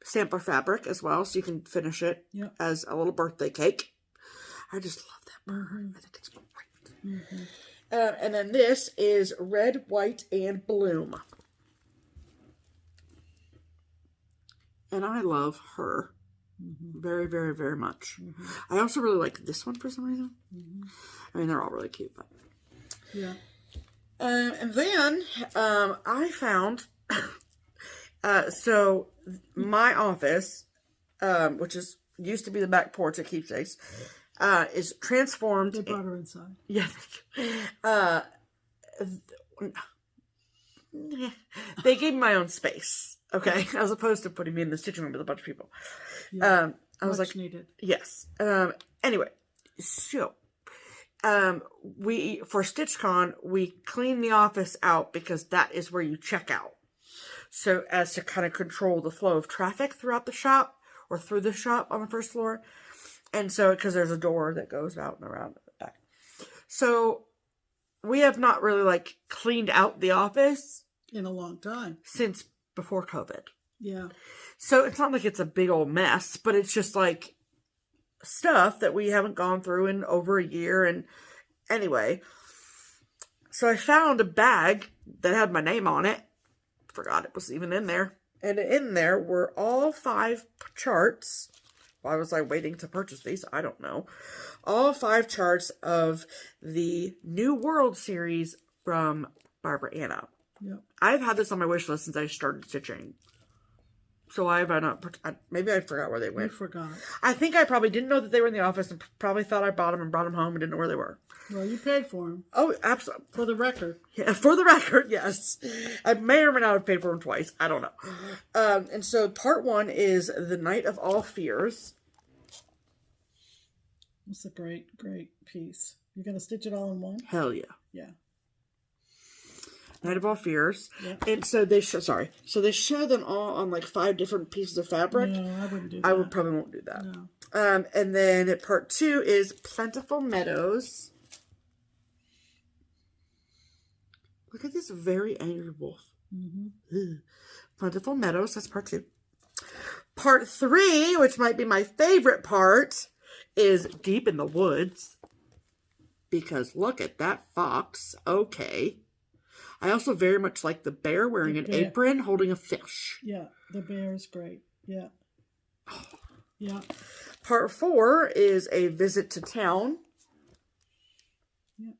sampler fabric as well, so you can finish it as a little birthday cake. I just love that bird. I think it's great. And then this is Red, White, and Bloom. And I love her very, very, very much. I also really like this one for some reason. I mean, they're all really cute, but yeah. And then I found so my office, which used to be the back porch at Keepsakes, is transformed. They brought her inside. Yeah. they gave me my own space, okay, as opposed to putting me in the stitching room with a bunch of people. Yeah, I was much like, needed. yes. Anyway, so we for StitchCon we clean the office out because that is where you check out. So as to kind of control the flow of traffic throughout the shop or through the shop on the first floor. And so, because there's a door that goes out and around the back. So we have not really like cleaned out the office in a long time since before COVID. Yeah. So it's not like it's a big old mess, but it's just like stuff that we haven't gone through in over a year. And anyway, so I found a bag that had my name on it. Forgot it was even in there. And in there were all 5 charts. Why was I waiting to purchase these? I don't know. All 5 charts of the New World series from Barbara Anna. Yep. I've had this on my wish list since I started stitching. So I have not, maybe I forgot where they went. You forgot. I think I probably didn't know that they were in the office and probably thought I bought them and brought them home and didn't know where they were. Well, you paid for them. Oh, absolutely. For the record. Yeah, for the record, yes. I may or may not have paid for them twice. I don't know. And so part 1 is The Night of All Fears. It's a great, great piece. You're going to stitch it all in one? Hell yeah. Yeah. Night of All Fears. Yep. And so they show, so they show them all on like 5 different pieces of fabric. No, I wouldn't do that. I would probably won't do that. No. And then part 2 is Plentiful Meadows. Look at this very angry wolf. Mm-hmm. Plentiful Meadows, that's part 2. Part 3, which might be my favorite part, is Deep in the Woods. Because look at that fox. Okay. I also very much like the bear wearing an apron holding a fish. Yeah, the bear is great. Yeah. Yeah. Part 4 is A Visit to Town. Yeah.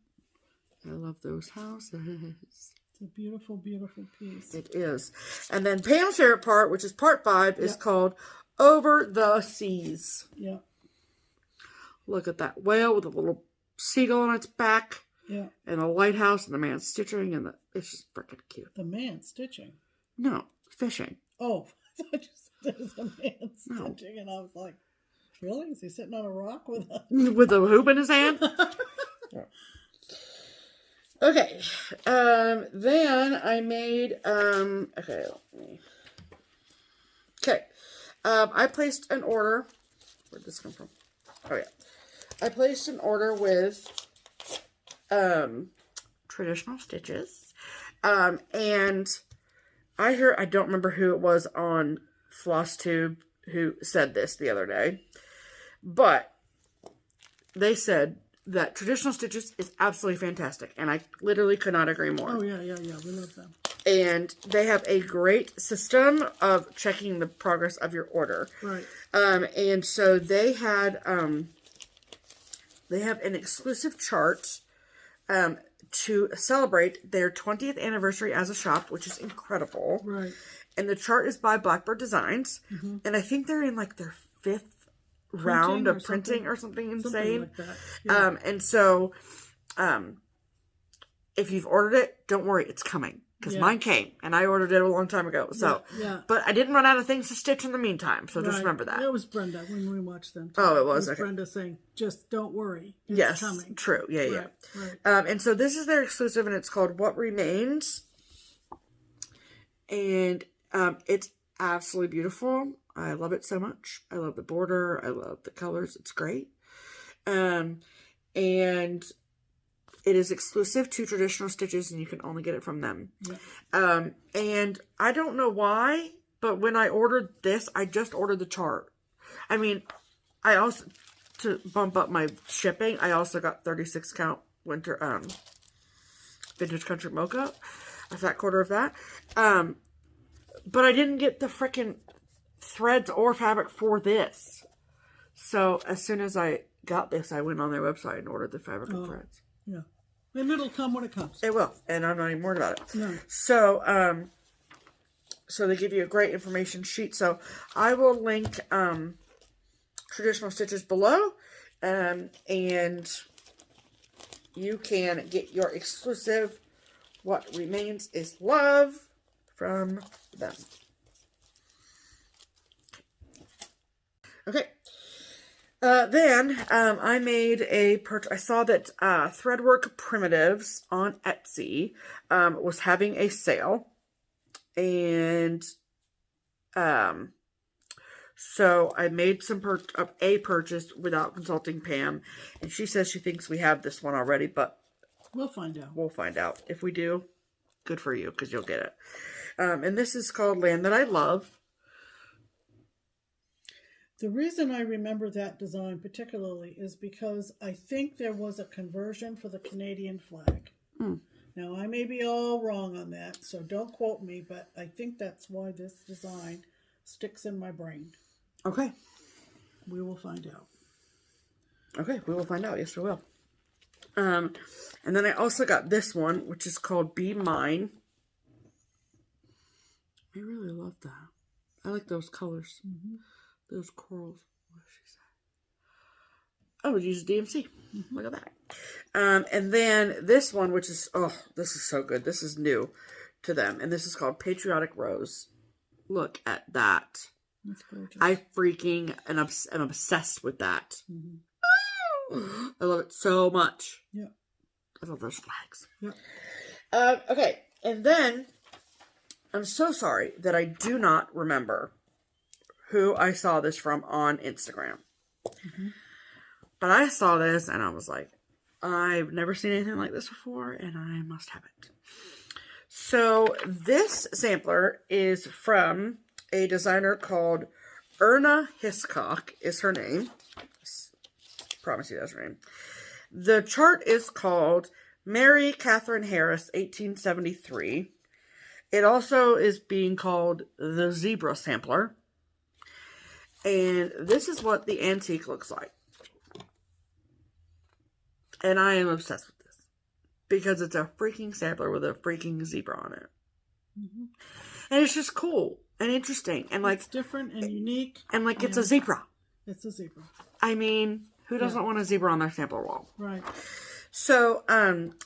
I love those houses. It's a beautiful, beautiful piece. It is. And then Pam's favorite part, which is part 5, is called Over the Seas. Yeah. Look at that whale with a little seagull on its back. Yeah. And a lighthouse and the man stitching and it's just freaking cute. The man stitching? No, fishing. Oh, I thought you said there was a man stitching and I was like, really? Is he sitting on a rock with a with a hoop in his hand? Okay. Then I made I placed an order. Where'd this come from? Oh yeah. I placed an order with Traditional Stitches. And I don't remember who it was on FlossTube who said this the other day, but they said that Traditional Stitches is absolutely fantastic, and I literally could not agree more. Oh, yeah, we love them. And they have a great system of checking the progress of your order. Right. And so they have an exclusive chart to celebrate their 20th anniversary as a shop, which is incredible. Right. And the chart is by Blackbird Designs. Mm-hmm. And I think they're in like their 5th round of printing or something insane. Something like that. Yeah. And so if you've ordered it, don't worry, it's coming. Because mine came, and I ordered it a long time ago. So, but I didn't run out of things to stitch in the meantime, so just remember that. It was Brenda when we watched them. Too. Oh, it was? Okay. Brenda saying, just don't worry, it's coming. True, yeah. Right. And so this is their exclusive, and it's called What Remains. And it's absolutely beautiful. I love it so much. I love the border. I love the colors. It's great. And it is exclusive to Traditional Stitches, and you can only get it from them. Yeah. And I don't know why, but when I ordered this, I just ordered the chart. I mean, I also, to bump up my shipping, I also got 36 count winter, Vintage Country Mocha, a fat quarter of that. But I didn't get the frickin' threads or fabric for this. So as soon as I got this, I went on their website and ordered the fabric and threads. Yeah. And it'll come when it comes. It will. And I'm not even worried about it. No. So, so they give you a great information sheet. So I will link Traditional Stitches below. And you can get your exclusive what remains is love from them. Okay. Then I made a purchase. I saw that Threadwork Primitives on Etsy was having a sale. And so I made a purchase without consulting Pam. And she says she thinks we have this one already, but we'll find out. We'll find out. If we do, good for you, because you'll get it. And this is called Land That I Love. The reason I remember that design particularly is because I think there was a conversion for the Canadian flag. Mm. Now, I may be all wrong on that, so don't quote me, but I think that's why this design sticks in my brain. Okay. We will find out. Okay, we will find out. Yes, we will. And then I also got this one, which is called Be Mine. I really love that. I like those colors. Mm-hmm. Those corals. What did she say? Oh, use DMC. Mm-hmm. Look at that. And then this one, which is, oh, this is so good. This is new to them. And this is called Patriotic Rose. Look at that. That's gorgeous. I freaking am obsessed with that. Mm-hmm. I love it so much. Yeah. I love those flags. Yeah. Okay. And then, I'm so sorry that I do not remember who I saw this from on Instagram. Mm-hmm. But I saw this and I was like, I've never seen anything like this before and I must have it. So this sampler is from a designer called Erna Hiscock is her name. I promise you that's her name. The chart is called Mary Catherine Harris, 1873. It also is being called the Zebra Sampler. And this is what the antique looks like. And I am obsessed with this. Because it's a freaking sampler with a freaking zebra on it. Mm-hmm. And it's just cool and interesting. And like, it's different and unique. And like, it's a zebra. It's a zebra. I mean, who doesn't want a zebra on their sampler wall? Right. So,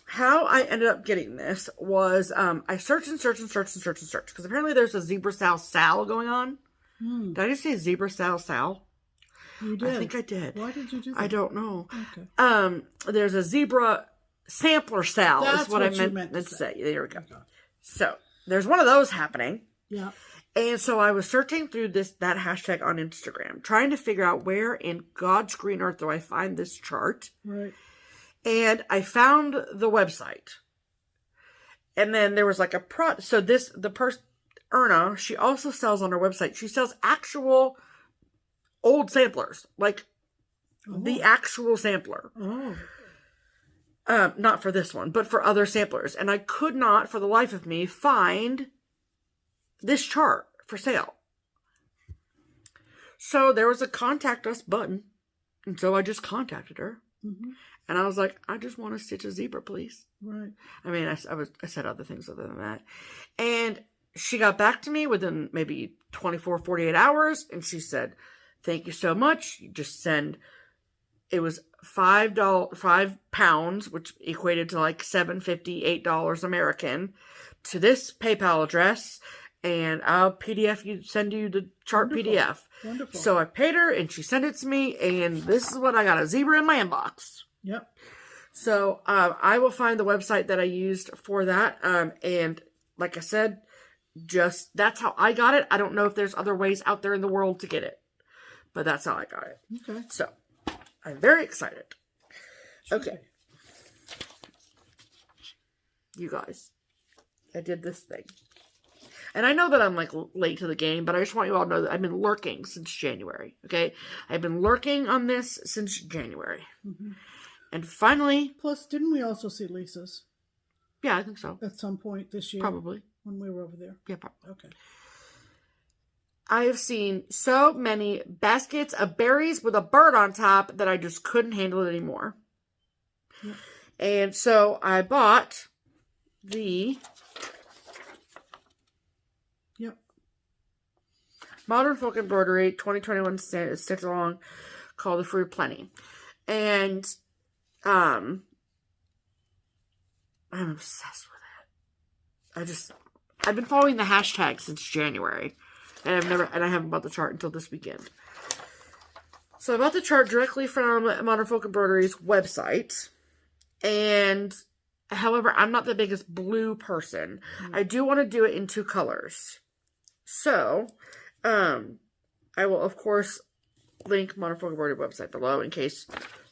how I ended up getting this was, I searched. Because apparently there's a zebra sal going on. Did I just say zebra sal? You did. I think I did. Why did you do that? I don't know. Okay. There's a zebra sampler sal. That's is what I meant to say. There we go. Okay. So there's one of those happening. Yeah. And so I was searching through that hashtag on Instagram, trying to figure out where in God's green earth do I find this chart. Right. And I found the website. And then there was like so the person, Erna, she also sells on her website. She sells actual old samplers, like the actual sampler. Oh. Not for this one, but for other samplers. And I could not, for the life of me, find this chart for sale. So there was a contact us button. And so I just contacted her. Mm-hmm. And I was like, I just want to stitch a zebra, please. Right. I mean, I said other things other than that. And she got back to me within maybe 24, 48 hours. And she said, thank you so much. You just send, it was £5, which equated to like $7.50, $8 American, to this PayPal address. And I'll send you the chart. Wonderful. PDF. Wonderful. So I paid her and she sent it to me. And this is what I got, a zebra in my inbox. Yep. So I will find the website that I used for that. And like I said, that's how I got it. I don't know if there's other ways out there in the world to get it, but that's how I got it. Okay. So I'm very excited. Okay. You guys, I did this thing. And I know that I'm like late to the game, but I just want you all to know that I've been lurking since January. Okay. I've been lurking on this since January. Mm-hmm. And finally. Plus, didn't we also see Lisa's? Yeah, I think so. At some point this year? Probably. When we were over there? Yeah, probably. Okay. I have seen so many baskets of berries with a bird on top that I just couldn't handle it anymore. Yeah. And so I bought the Modern Folk Embroidery 2021 Stitch Along called the Fruit Plenty. And I'm obsessed with it. I've been following the hashtag since January. And I haven't bought the chart until this weekend. So I bought the chart directly from Modern Folk Embroidery's website. And, however, I'm not the biggest blue person. I do want to do it in 2 colors. So, I will, of course, link Modern Folk Embroidery website below in case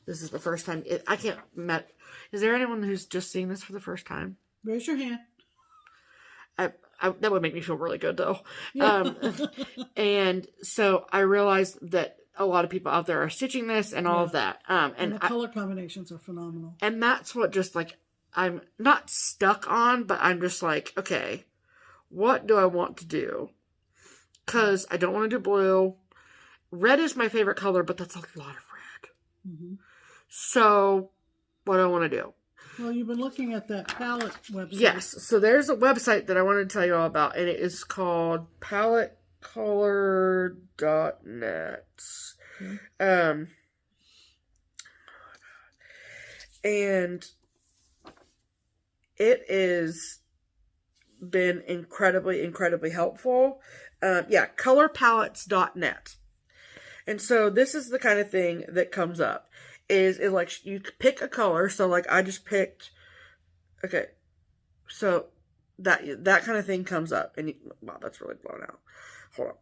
this is the first time. Is there anyone who's just seeing this for the first time? Raise your hand. That would make me feel really good, though. Yeah. And so I realized that a lot of people out there are stitching this and all of that. And the color combinations are phenomenal. And that's what just, like, I'm not stuck on, but I'm just like, okay, what do I want to do? Because I don't want to do blue. Red is my favorite color, but that's a lot of red. Mm-hmm. So, what do I want to do? Well, you've been looking at that palette website. Yes. So, there's a website that I want to tell you all about, and it is called palettecolor.net. Okay. And it has been incredibly helpful. Colorpalettes.net. And so this is the kind of thing that comes up. Is like you pick a color. So like I just picked. Okay. So that kind of thing comes up. And wow, that's really blown out. Hold on.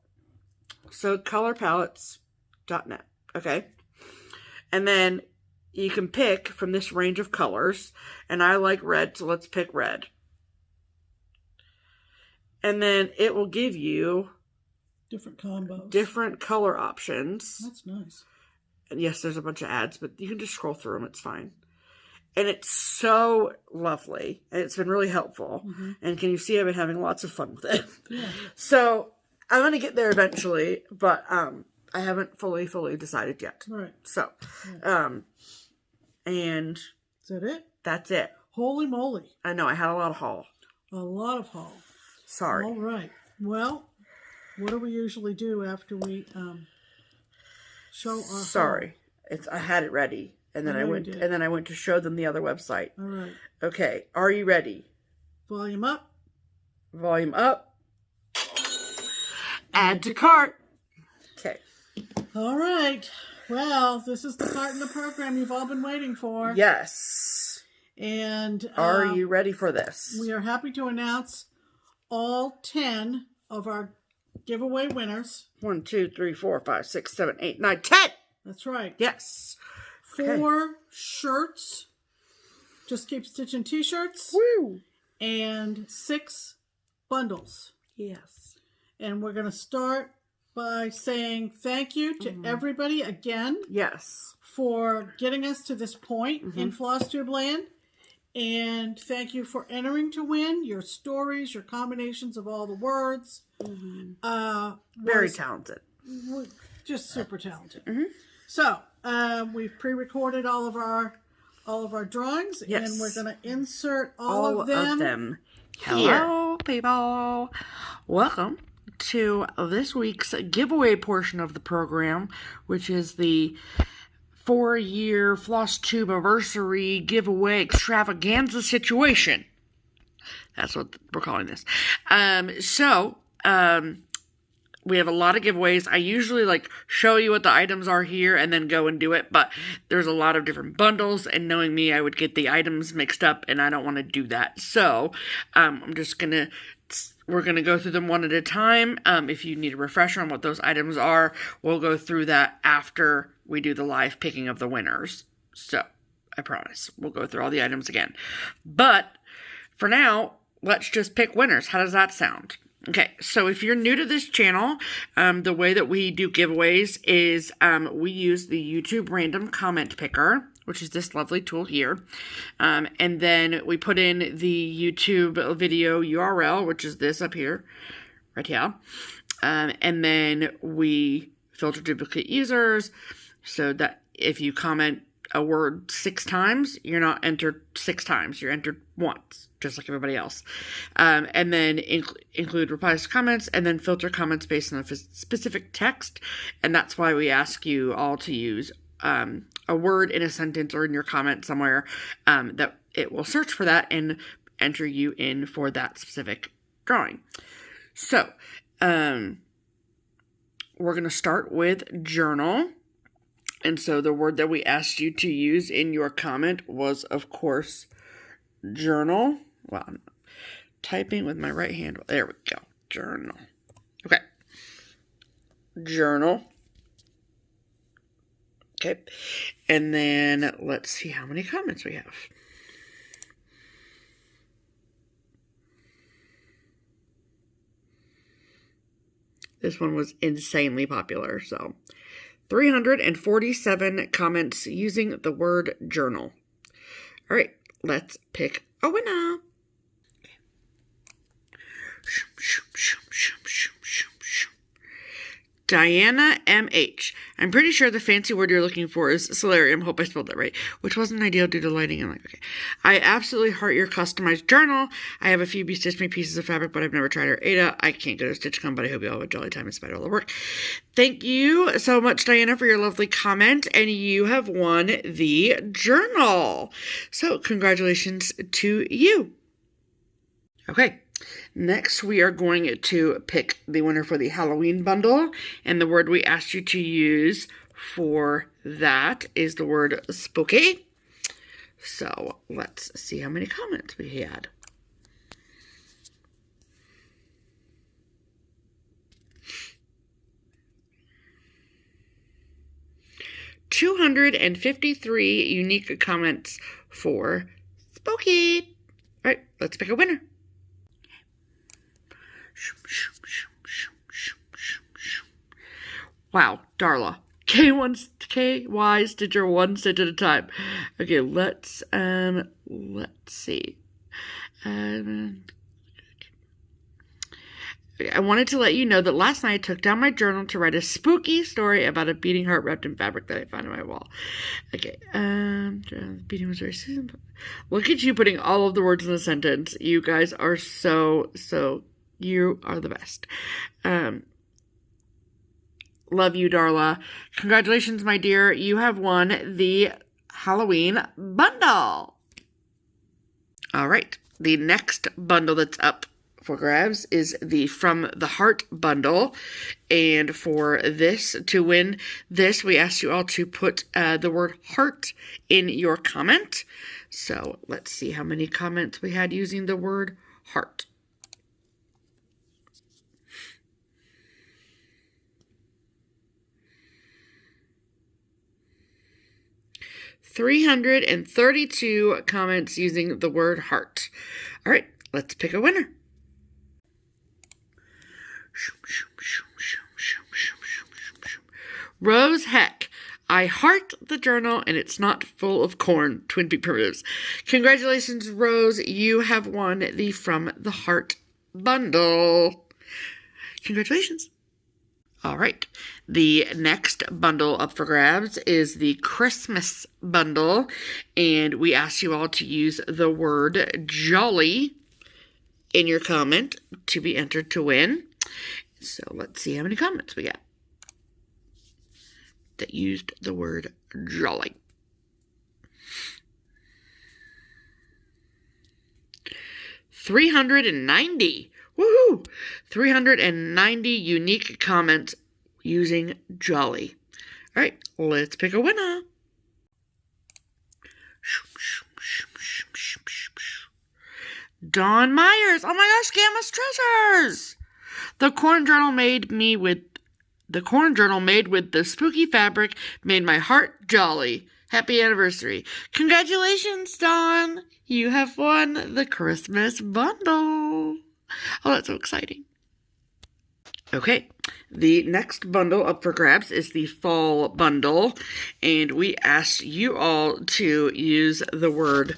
So colorpalettes.net. Okay. And then you can pick from this range of colors. And I like red, so let's pick red. And then it will give you different combos, different color options. That's nice. And yes, there's a bunch of ads, but you can just scroll through them. It's fine. And it's so lovely. And it's been really helpful. Mm-hmm. And can you see I've been having lots of fun with it? Yeah. So I'm going to get there eventually, but I haven't fully decided yet. Right. So, and is that it? That's it. Holy moly. I know. I had a lot of haul. A lot of haul. Sorry. All right. Well, what do we usually do after we show our Sorry. haul? I had it ready. And then I went to show them the other website. All right. Okay. Are you ready? Volume up. Volume up. Add to cart. Okay. All right. Well, this is the part in the program you've all been waiting for. Yes. And are you ready for this? We are happy to announce all 10 of our giveaway winners. 1, 2, 3, 4, 5, 6, 7, 8, 9, 10. That's right. Yes. 4 shirts. Just Keep Stitching t-shirts. Woo. And 6 bundles. Yes. And we're going to start by saying thank you to everybody again. Yes. For getting us to this point in FlossTube land. And thank you for entering to win. Your stories, your combinations of all the words. Very talented. Just super talented. So, we've pre-recorded all of our drawings. Yes. And we're going to insert all of them. Hello, people. Welcome to this week's giveaway portion of the program, which is the 4-year FlossTube anniversary giveaway extravaganza situation. That's what we're calling this. We have a lot of giveaways. I usually show you what the items are here and then go and do it, but there's a lot of different bundles, and knowing me, I would get the items mixed up, and I don't want to do that. So, we're going to go through them one at a time. If you need a refresher on what those items are, we'll go through that after we do the live picking of the winners. So, I promise, we'll go through all the items again. But, for now, let's just pick winners. How does that sound? Okay, so if you're new to this channel, the way that we do giveaways is we use the YouTube random comment picker, which is this lovely tool here. And then we put in the YouTube video URL, which is this up here, right here. And then we filter duplicate users so that if you comment a word 6 times, you're not entered 6 times. You're entered once, just like everybody else. And then include replies to comments, and then filter comments based on a specific text. And that's why we ask you all to use a word in a sentence or in your comment somewhere that it will search for that and enter you in for that specific drawing. So, we're going to start with journal. And so the word that we asked you to use in your comment was, of course, journal. Well, I'm typing with my right hand. There we go. Journal. Okay. Journal. Okay. And then let's see how many comments we have. This one was insanely popular, so 347 comments using the word journal. All right, let's pick a winner. Deanna M.H. I'm pretty sure the fancy word you're looking for is solarium. Hope I spelled that right. Which wasn't ideal due to lighting and okay. I absolutely heart your customized journal. I have a few BeStitchMe pieces of fabric, but I've never tried her Ada. I can't go to StitchCon, but I hope you all have a jolly time in spite of all the work. Thank you so much, Diana, for your lovely comment. And you have won the journal. So congratulations to you. Okay. Next, we are going to pick the winner for the Halloween bundle, and the word we asked you to use for that is the word spooky. So, let's see how many comments we had. $253 unique comments for spooky. All right, let's pick a winner. Wow, Darla. KY Stitcher, one stitch at a time. Okay, let's see. I wanted to let you know that last night I took down my journal to write a spooky story about a beating heart wrapped in fabric that I found on my wall. Okay, beating was very soon. Look at you putting all of the words in a sentence. You guys are so you are the best. Love you, Darla. Congratulations, my dear. You have won the Halloween bundle. All right. The next bundle that's up for grabs is the From the Heart bundle. And for this, to win this, we asked you all to put the word heart in your comment. So let's see how many comments we had using the word heart. $332 comments using the word heart. All right, let's pick a winner. Rose Heck. I heart the journal and it's not full of corn. Twin Peak Primitives. Congratulations, Rose. You have won the From the Heart bundle. Congratulations. All right. The next bundle up for grabs is the Christmas bundle. And we asked you all to use the word jolly in your comment to be entered to win. So let's see how many comments we got that used the word jolly. $390. Woohoo! 390 unique comments using jolly. All right, let's pick a winner. Dawn Myers. Oh my gosh, Gamma's Treasures. The corn journal made with the spooky fabric made my heart jolly. Happy anniversary. Congratulations, Dawn. You have won the Christmas bundle. Oh, that's so exciting. Okay, the next bundle up for grabs is the fall bundle, and we asked you all to use the word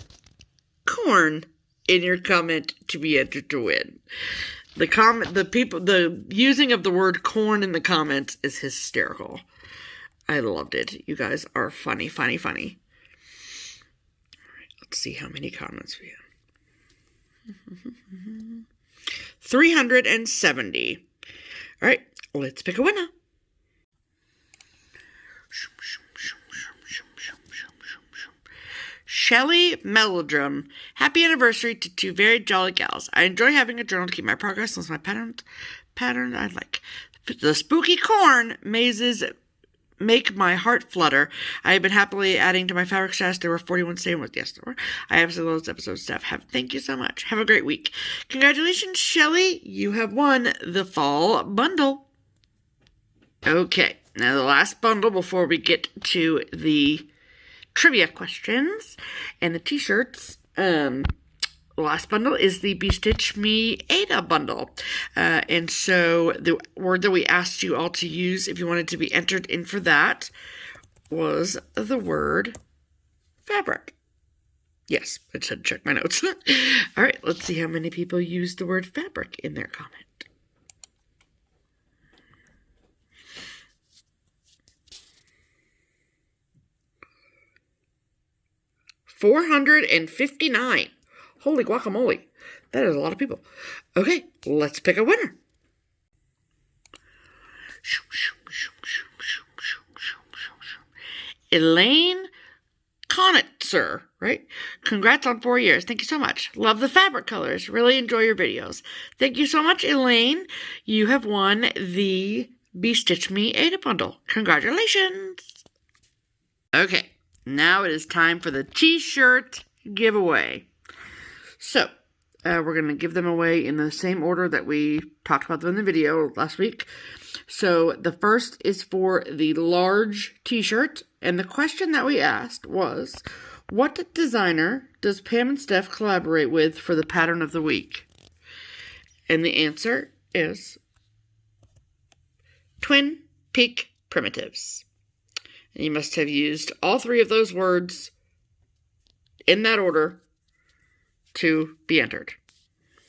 corn in your comment to be entered to win. The using of the word corn in the comments is hysterical. I loved it. You guys are funny, funny, funny. All right, let's see how many comments we have. 370. All right, let's pick a winner. Shelley Meldrum. Happy anniversary to two very jolly gals. I enjoy having a journal to keep my progress since my pattern I like. The spooky corn mazes make my heart flutter. I have been happily adding to my fabric stash. There were 41 staying with. Yes, there were. I absolutely love this episode, Steph. Thank you so much. Have a great week. Congratulations, Shelley. You have won the fall bundle. Okay, now the last bundle before we get to the trivia questions and the t-shirts. The last bundle is the BeStitchMe Ada bundle. And so the word that we asked you all to use if you wanted to be entered in for that was the word fabric. Yes, I just had to check my notes. All right, let's see how many people used the word fabric in their comment. $459. Holy guacamole. That is a lot of people. Okay, let's pick a winner. Elaine Conatser, right? Congrats on 4 years. Thank you so much. Love the fabric colors. Really enjoy your videos. Thank you so much, Elaine. You have won the BeStitchMe Ada bundle. Congratulations. Okay, now it is time for the t-shirt giveaway. So, we're going to give them away in the same order that we talked about them in the video last week. So, the first is for the large t-shirt. And the question that we asked was, what designer does Pam and Steph collaborate with for the pattern of the week? And the answer is Twin Peak Primitives. And you must have used all three of those words in that order to be entered.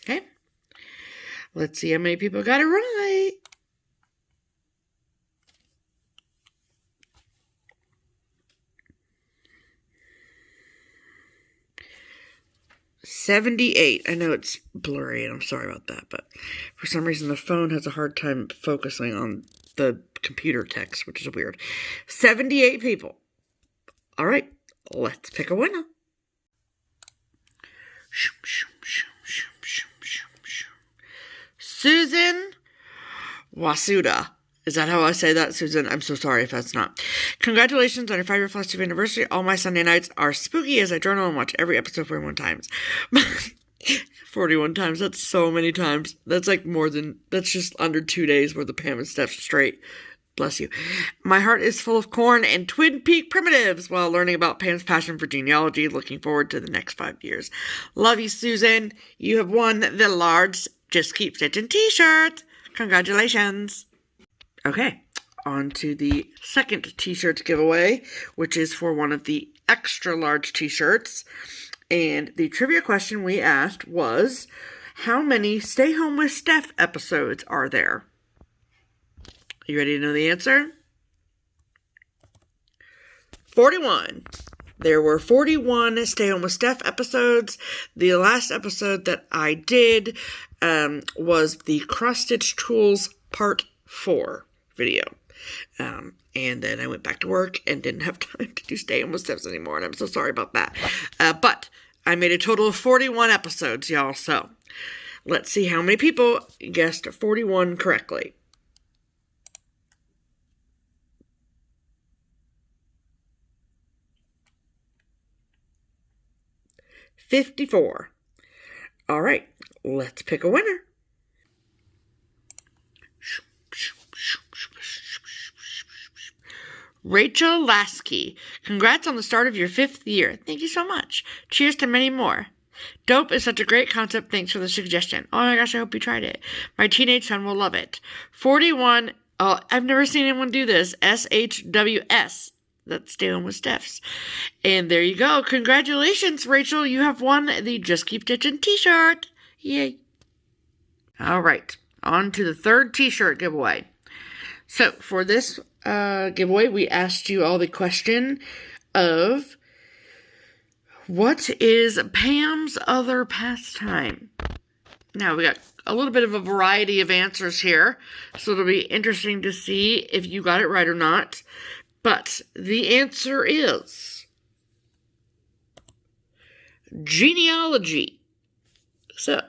Okay? Let's see how many people got it right. $78. I know it's blurry and I'm sorry about that, but for some reason the phone has a hard time focusing on the computer text, which is weird. 78 people. All right, let's pick a winner. Susan Wasiut. Is that how I say that, Susan? I'm so sorry if that's not. Congratulations on your 5-year FlossTube anniversary. All my Sunday nights are spooky as I journal and watch every episode 41 times. 41 times. That's so many times. That's like that's just under 2 days worth of Pam and Steph straight. Bless you. My heart is full of corn and Twin Peak Primitives while learning about Pam's passion for genealogy. Looking forward to the next 5 years. Love you, Susan. You have won the large Just Keep Stitching t-shirt. Congratulations. Okay, on to the second t-shirt giveaway, which is for one of the extra large t-shirts. And the trivia question we asked was, how many Stay Home with Steph episodes are there? You ready to know the answer? 41. There were 41 Stay Home with Steph episodes. The last episode that I did was the Cross Stitch Tools Part 4 video. And then I went back to work and didn't have time to do Stay Home with Stephs anymore, and I'm so sorry about that. But I made a total of 41 episodes, y'all, so let's see how many people guessed 41 correctly. $54. All right, let's pick a winner. Rachel Laskey. Congrats on the start of your 5th year. Thank you so much. Cheers to many more. Dope is such a great concept. Thanks for the suggestion. Oh my gosh, I hope you tried it. My teenage son will love it. 41. Oh, I've never seen anyone do this. SHWS. That's Stay Home with Steph's. And there you go. Congratulations, Rachel. You have won the Just Keep Stitching t-shirt. Yay. All right. On to the third t-shirt giveaway. So for this giveaway, we asked you all the question of what is Pam's other pastime? Now, we got a little bit of a variety of answers here, so it'll be interesting to see if you got it right or not. But the answer is genealogy. So,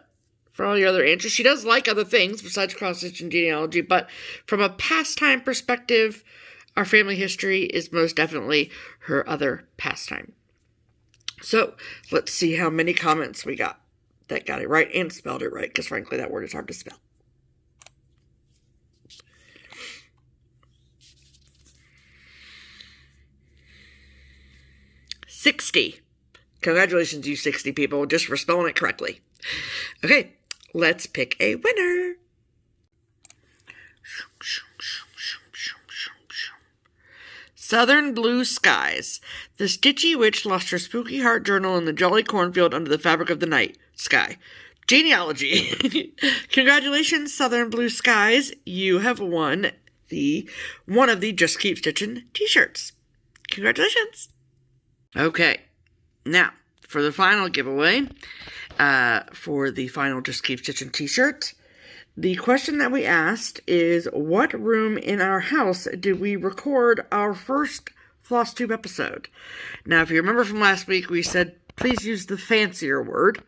for all your other answers, she does like other things besides cross-stitch and genealogy, but from a pastime perspective, our family history is most definitely her other pastime. So, let's see how many comments we got that got it right and spelled it right, because frankly, that word is hard to spell. 60. Congratulations, you 60 people, just for spelling it correctly. Okay, let's pick a winner. Southern Blue Skies. The Stitchy Witch lost her spooky heart journal in the jolly cornfield under the fabric of the night sky. Genealogy. Congratulations, Southern Blue Skies. You have won one of the Just Keep Stitchin t-shirts. Congratulations. Okay, now for the final giveaway, for the final Just Keep Stitchin t-shirt, the question that we asked is, what room in our house did we record our first FlossTube episode? Now, if you remember from last week, we said, please use the fancier word.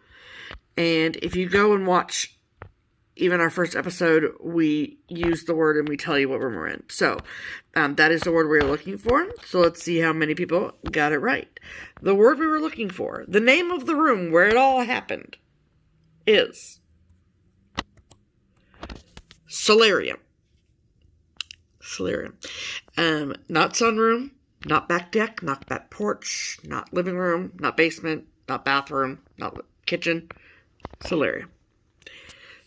And if you go and watch even our first episode, we use the word and we tell you what room we're in. So, that is the word we were looking for. So let's see how many people got it right. The word we were looking for, the name of the room where it all happened, is solarium. Solarium. Not sunroom, not back deck, not back porch, not living room, not basement, not bathroom, not kitchen. Solarium.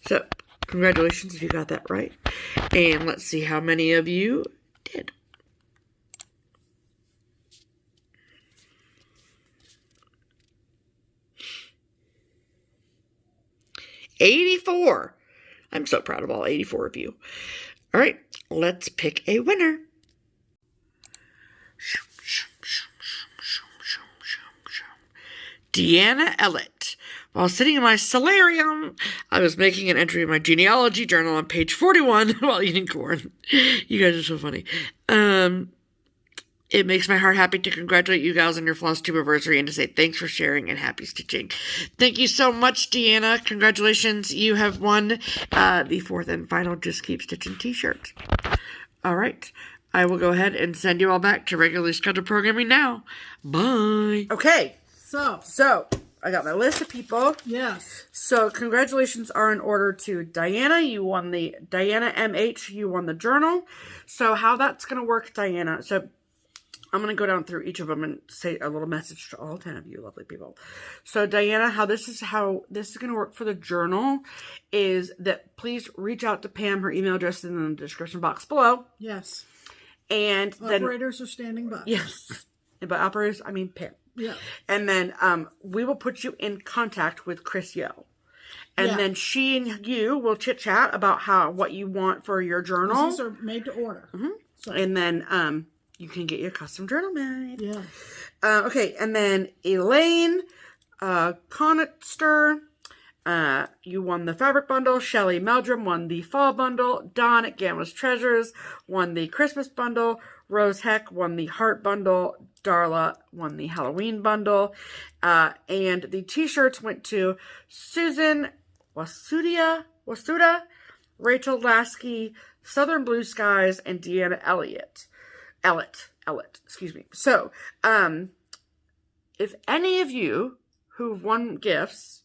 So, congratulations if you got that right. And let's see how many of you did. $84. I'm so proud of all 84 of you. All right, let's pick a winner. Deanna Ellett. While sitting in my solarium, I was making an entry in my genealogy journal on page 41 while eating corn. You guys are so funny. It makes my heart happy to congratulate you guys on your FlossTube anniversary and to say thanks for sharing and happy stitching. Thank you so much, Deanna. Congratulations. You have won the fourth and final Just Keep Stitching t-shirt. All right. I will go ahead and send you all back to regularly scheduled programming now. Bye. Okay. So I got my list of people. Yes. So congratulations are in order to Diana. You won the Diana MH. You won the journal. So how that's going to work, Diana. So I'm going to go down through each of them and say a little message to all 10 of you lovely people. So Diana, how this is going to work for the journal is that please reach out to Pam. Her email address is in the description box below. Yes. And then operators are standing by. Yes. And by operators, I mean Pam. Yeah. And then we will put you in contact with Chris Yo. And then she and you will chit-chat about what you want for your journal. These are made to order. Mm-hmm. So. And then you can get your custom journal made. Yeah. Okay, and then Elaine, Conatser, you won the fabric bundle. Shelley Meldrum won the fall bundle. Dawn at Gamma's Treasures won the Christmas bundle. Rose Heck won the heart bundle. Darla won the Halloween bundle. And the t-shirts went to Susan Wasuda, Rachel Laskey, Southern Blue Skies, and Deanna Ellett, excuse me. So, if any of you who've won gifts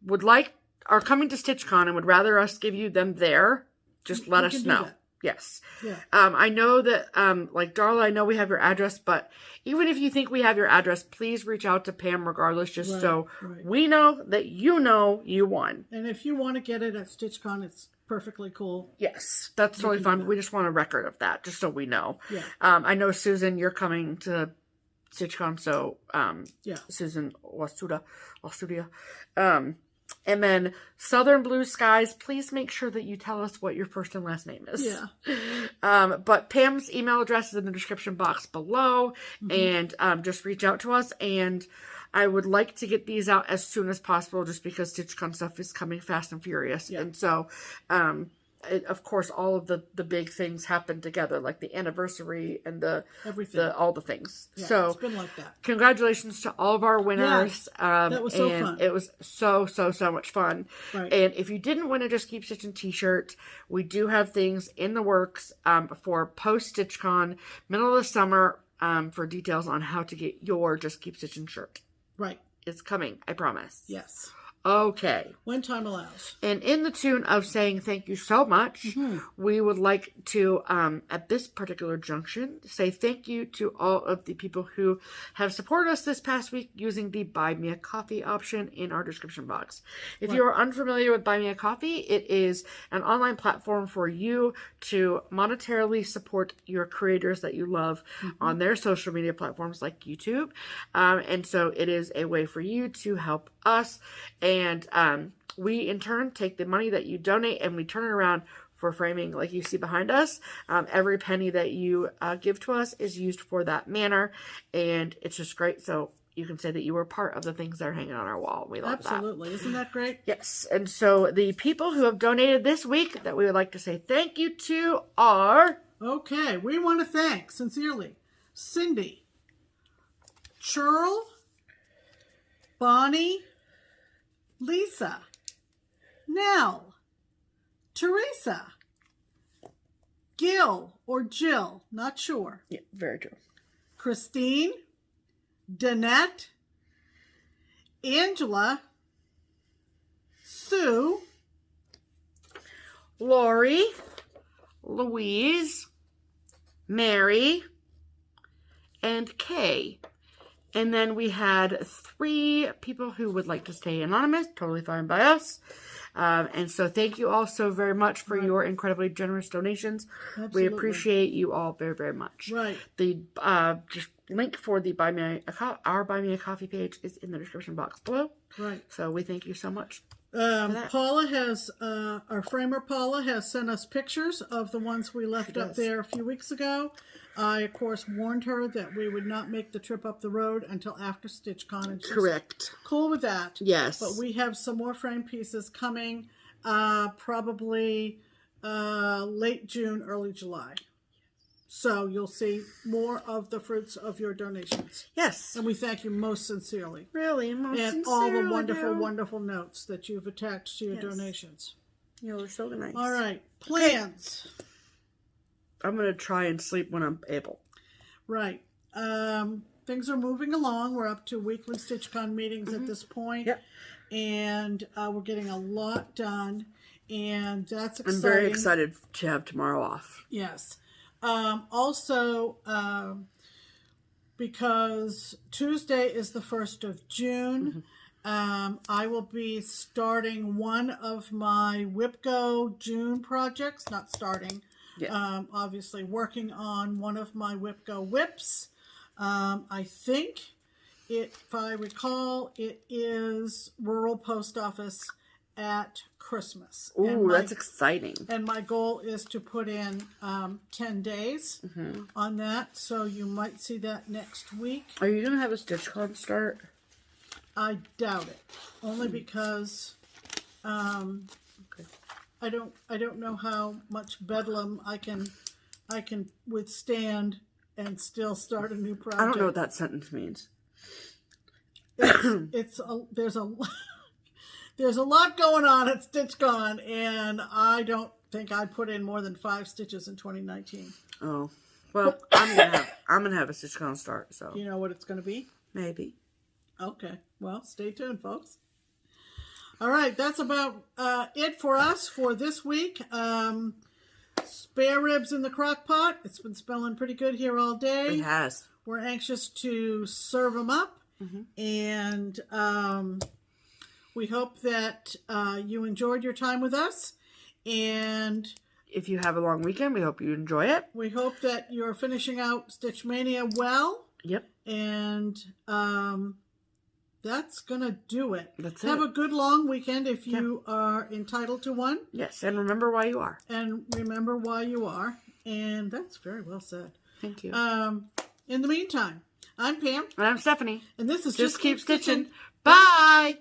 are coming to StitchCon and would rather us give you them there, just let us know. Yes. Yeah. I know that, like Darla, I know we have your address, but even if you think we have your address, please reach out to Pam regardless, just so we know that you won. And if you want to get it at StitchCon, it's perfectly cool. Yes, that's totally fine. But we just want a record of that, just so we know. Yeah. I know, Susan, you're coming to StitchCon, so, Susan Wasuda. And then Southern Blue Skies, please make sure that you tell us what your first and last name is. Yeah. But Pam's email address is in the description box below. Mm-hmm. And just reach out to us. And I would like to get these out as soon as possible just because StitchCon stuff is coming fast and furious. Yeah. And so of course, all of the big things happen together, like the anniversary and everything, all the things. Yeah, so it's been like that. Congratulations to all of our winners. Yes, that was so fun. It was so much fun. Right. And if you didn't win a Just Keep Stitching t-shirt, we do have things in the works for post StitchCon, middle of the summer, for details on how to get your Just Keep Stitching shirt. Right. It's coming, I promise. Yes. Okay. When time allows. And in the tune of saying thank you so much, we would like to, at this particular junction, say thank you to all of the people who have supported us this past week using the Buy Me a Coffee option in our description box. If you are unfamiliar with Buy Me a Coffee, it is an online platform for you to monetarily support your creators that you love on their social media platforms like YouTube. And so it is a way for you to help us, and we in turn take the money that you donate and we turn it around for framing, like you see behind us. Every penny that you give to us is used for that manor, and it's just great. So you can say that you were part of the things that are hanging on our wall. We love that. Absolutely. Isn't that great? Yes. And so the people who have donated this week that we would like to say thank you to are... Okay. We want to thank, sincerely, Cindy, Churl, Bonnie, Lisa, Nell, Teresa, Gil or Jill, not sure. Yeah, very true. Christine, Danette, Angela, Sue, Lori, Louise, Mary, and Kay. And then we had 3 people who would like to stay anonymous, totally fine by us. And so thank you all so very much for your incredibly generous donations. Absolutely. We appreciate you all very, very much. Right. The just link for the our Buy Me a Coffee page is in the description box below. Right. So we thank you so much. Paula has, our framer Paula has sent us pictures of the ones we left up there a few weeks ago. I, of course, warned her that we would not make the trip up the road until after StitchCon. And she's correct. Cool with that. Yes. But we have some more frame pieces coming, probably late June, early July. So you'll see more of the fruits of your donations. Yes. And we thank you most sincerely. Really, most sincerely. And all the wonderful, wonderful notes that you've attached to your donations. You're so nice. All right. Plans. Okay. I'm going to try and sleep when I'm able. Right. Things are moving along. We're up to weekly StitchCon meetings at this point. Yep. And we're getting a lot done. And that's exciting. I'm very excited to have tomorrow off. Yes. Also, because Tuesday is the 1st of June, I will be starting one of my WhipGo June projects. Not starting. Yeah. Obviously working on one of my WhipGo whips. I think, if I recall, it is Rural Post Office at Christmas. Ooh, that's exciting. And my goal is to put in 10 days on that, so you might see that next week. Are you going to have a StitchCon start? I doubt it, only because I don't know how much bedlam I can withstand and still start a new project. I don't know what that sentence means. There's a lot going on at StitchCon, and I don't think I put in more than 5 stitches in 2019. Oh, well, I'm gonna have a StitchCon start. So you know what it's gonna be? Maybe. Okay. Well, stay tuned, folks. All right, that's about it for us for this week. Spare ribs in the crock pot. It's been smelling pretty good here all day. It has. We're anxious to serve them up, and we hope that you enjoyed your time with us. And if you have a long weekend, we hope you enjoy it. We hope that you're finishing out Stitch Mania well. Yep. And that's going to do it. That's Have it. a good long weekend if you are entitled to one. Yes, and remember why you are. And remember why you are. And that's very well said. Thank you. In the meantime, I'm Pam. And I'm Stephanie. And this is Just Keep Stitching. Bye!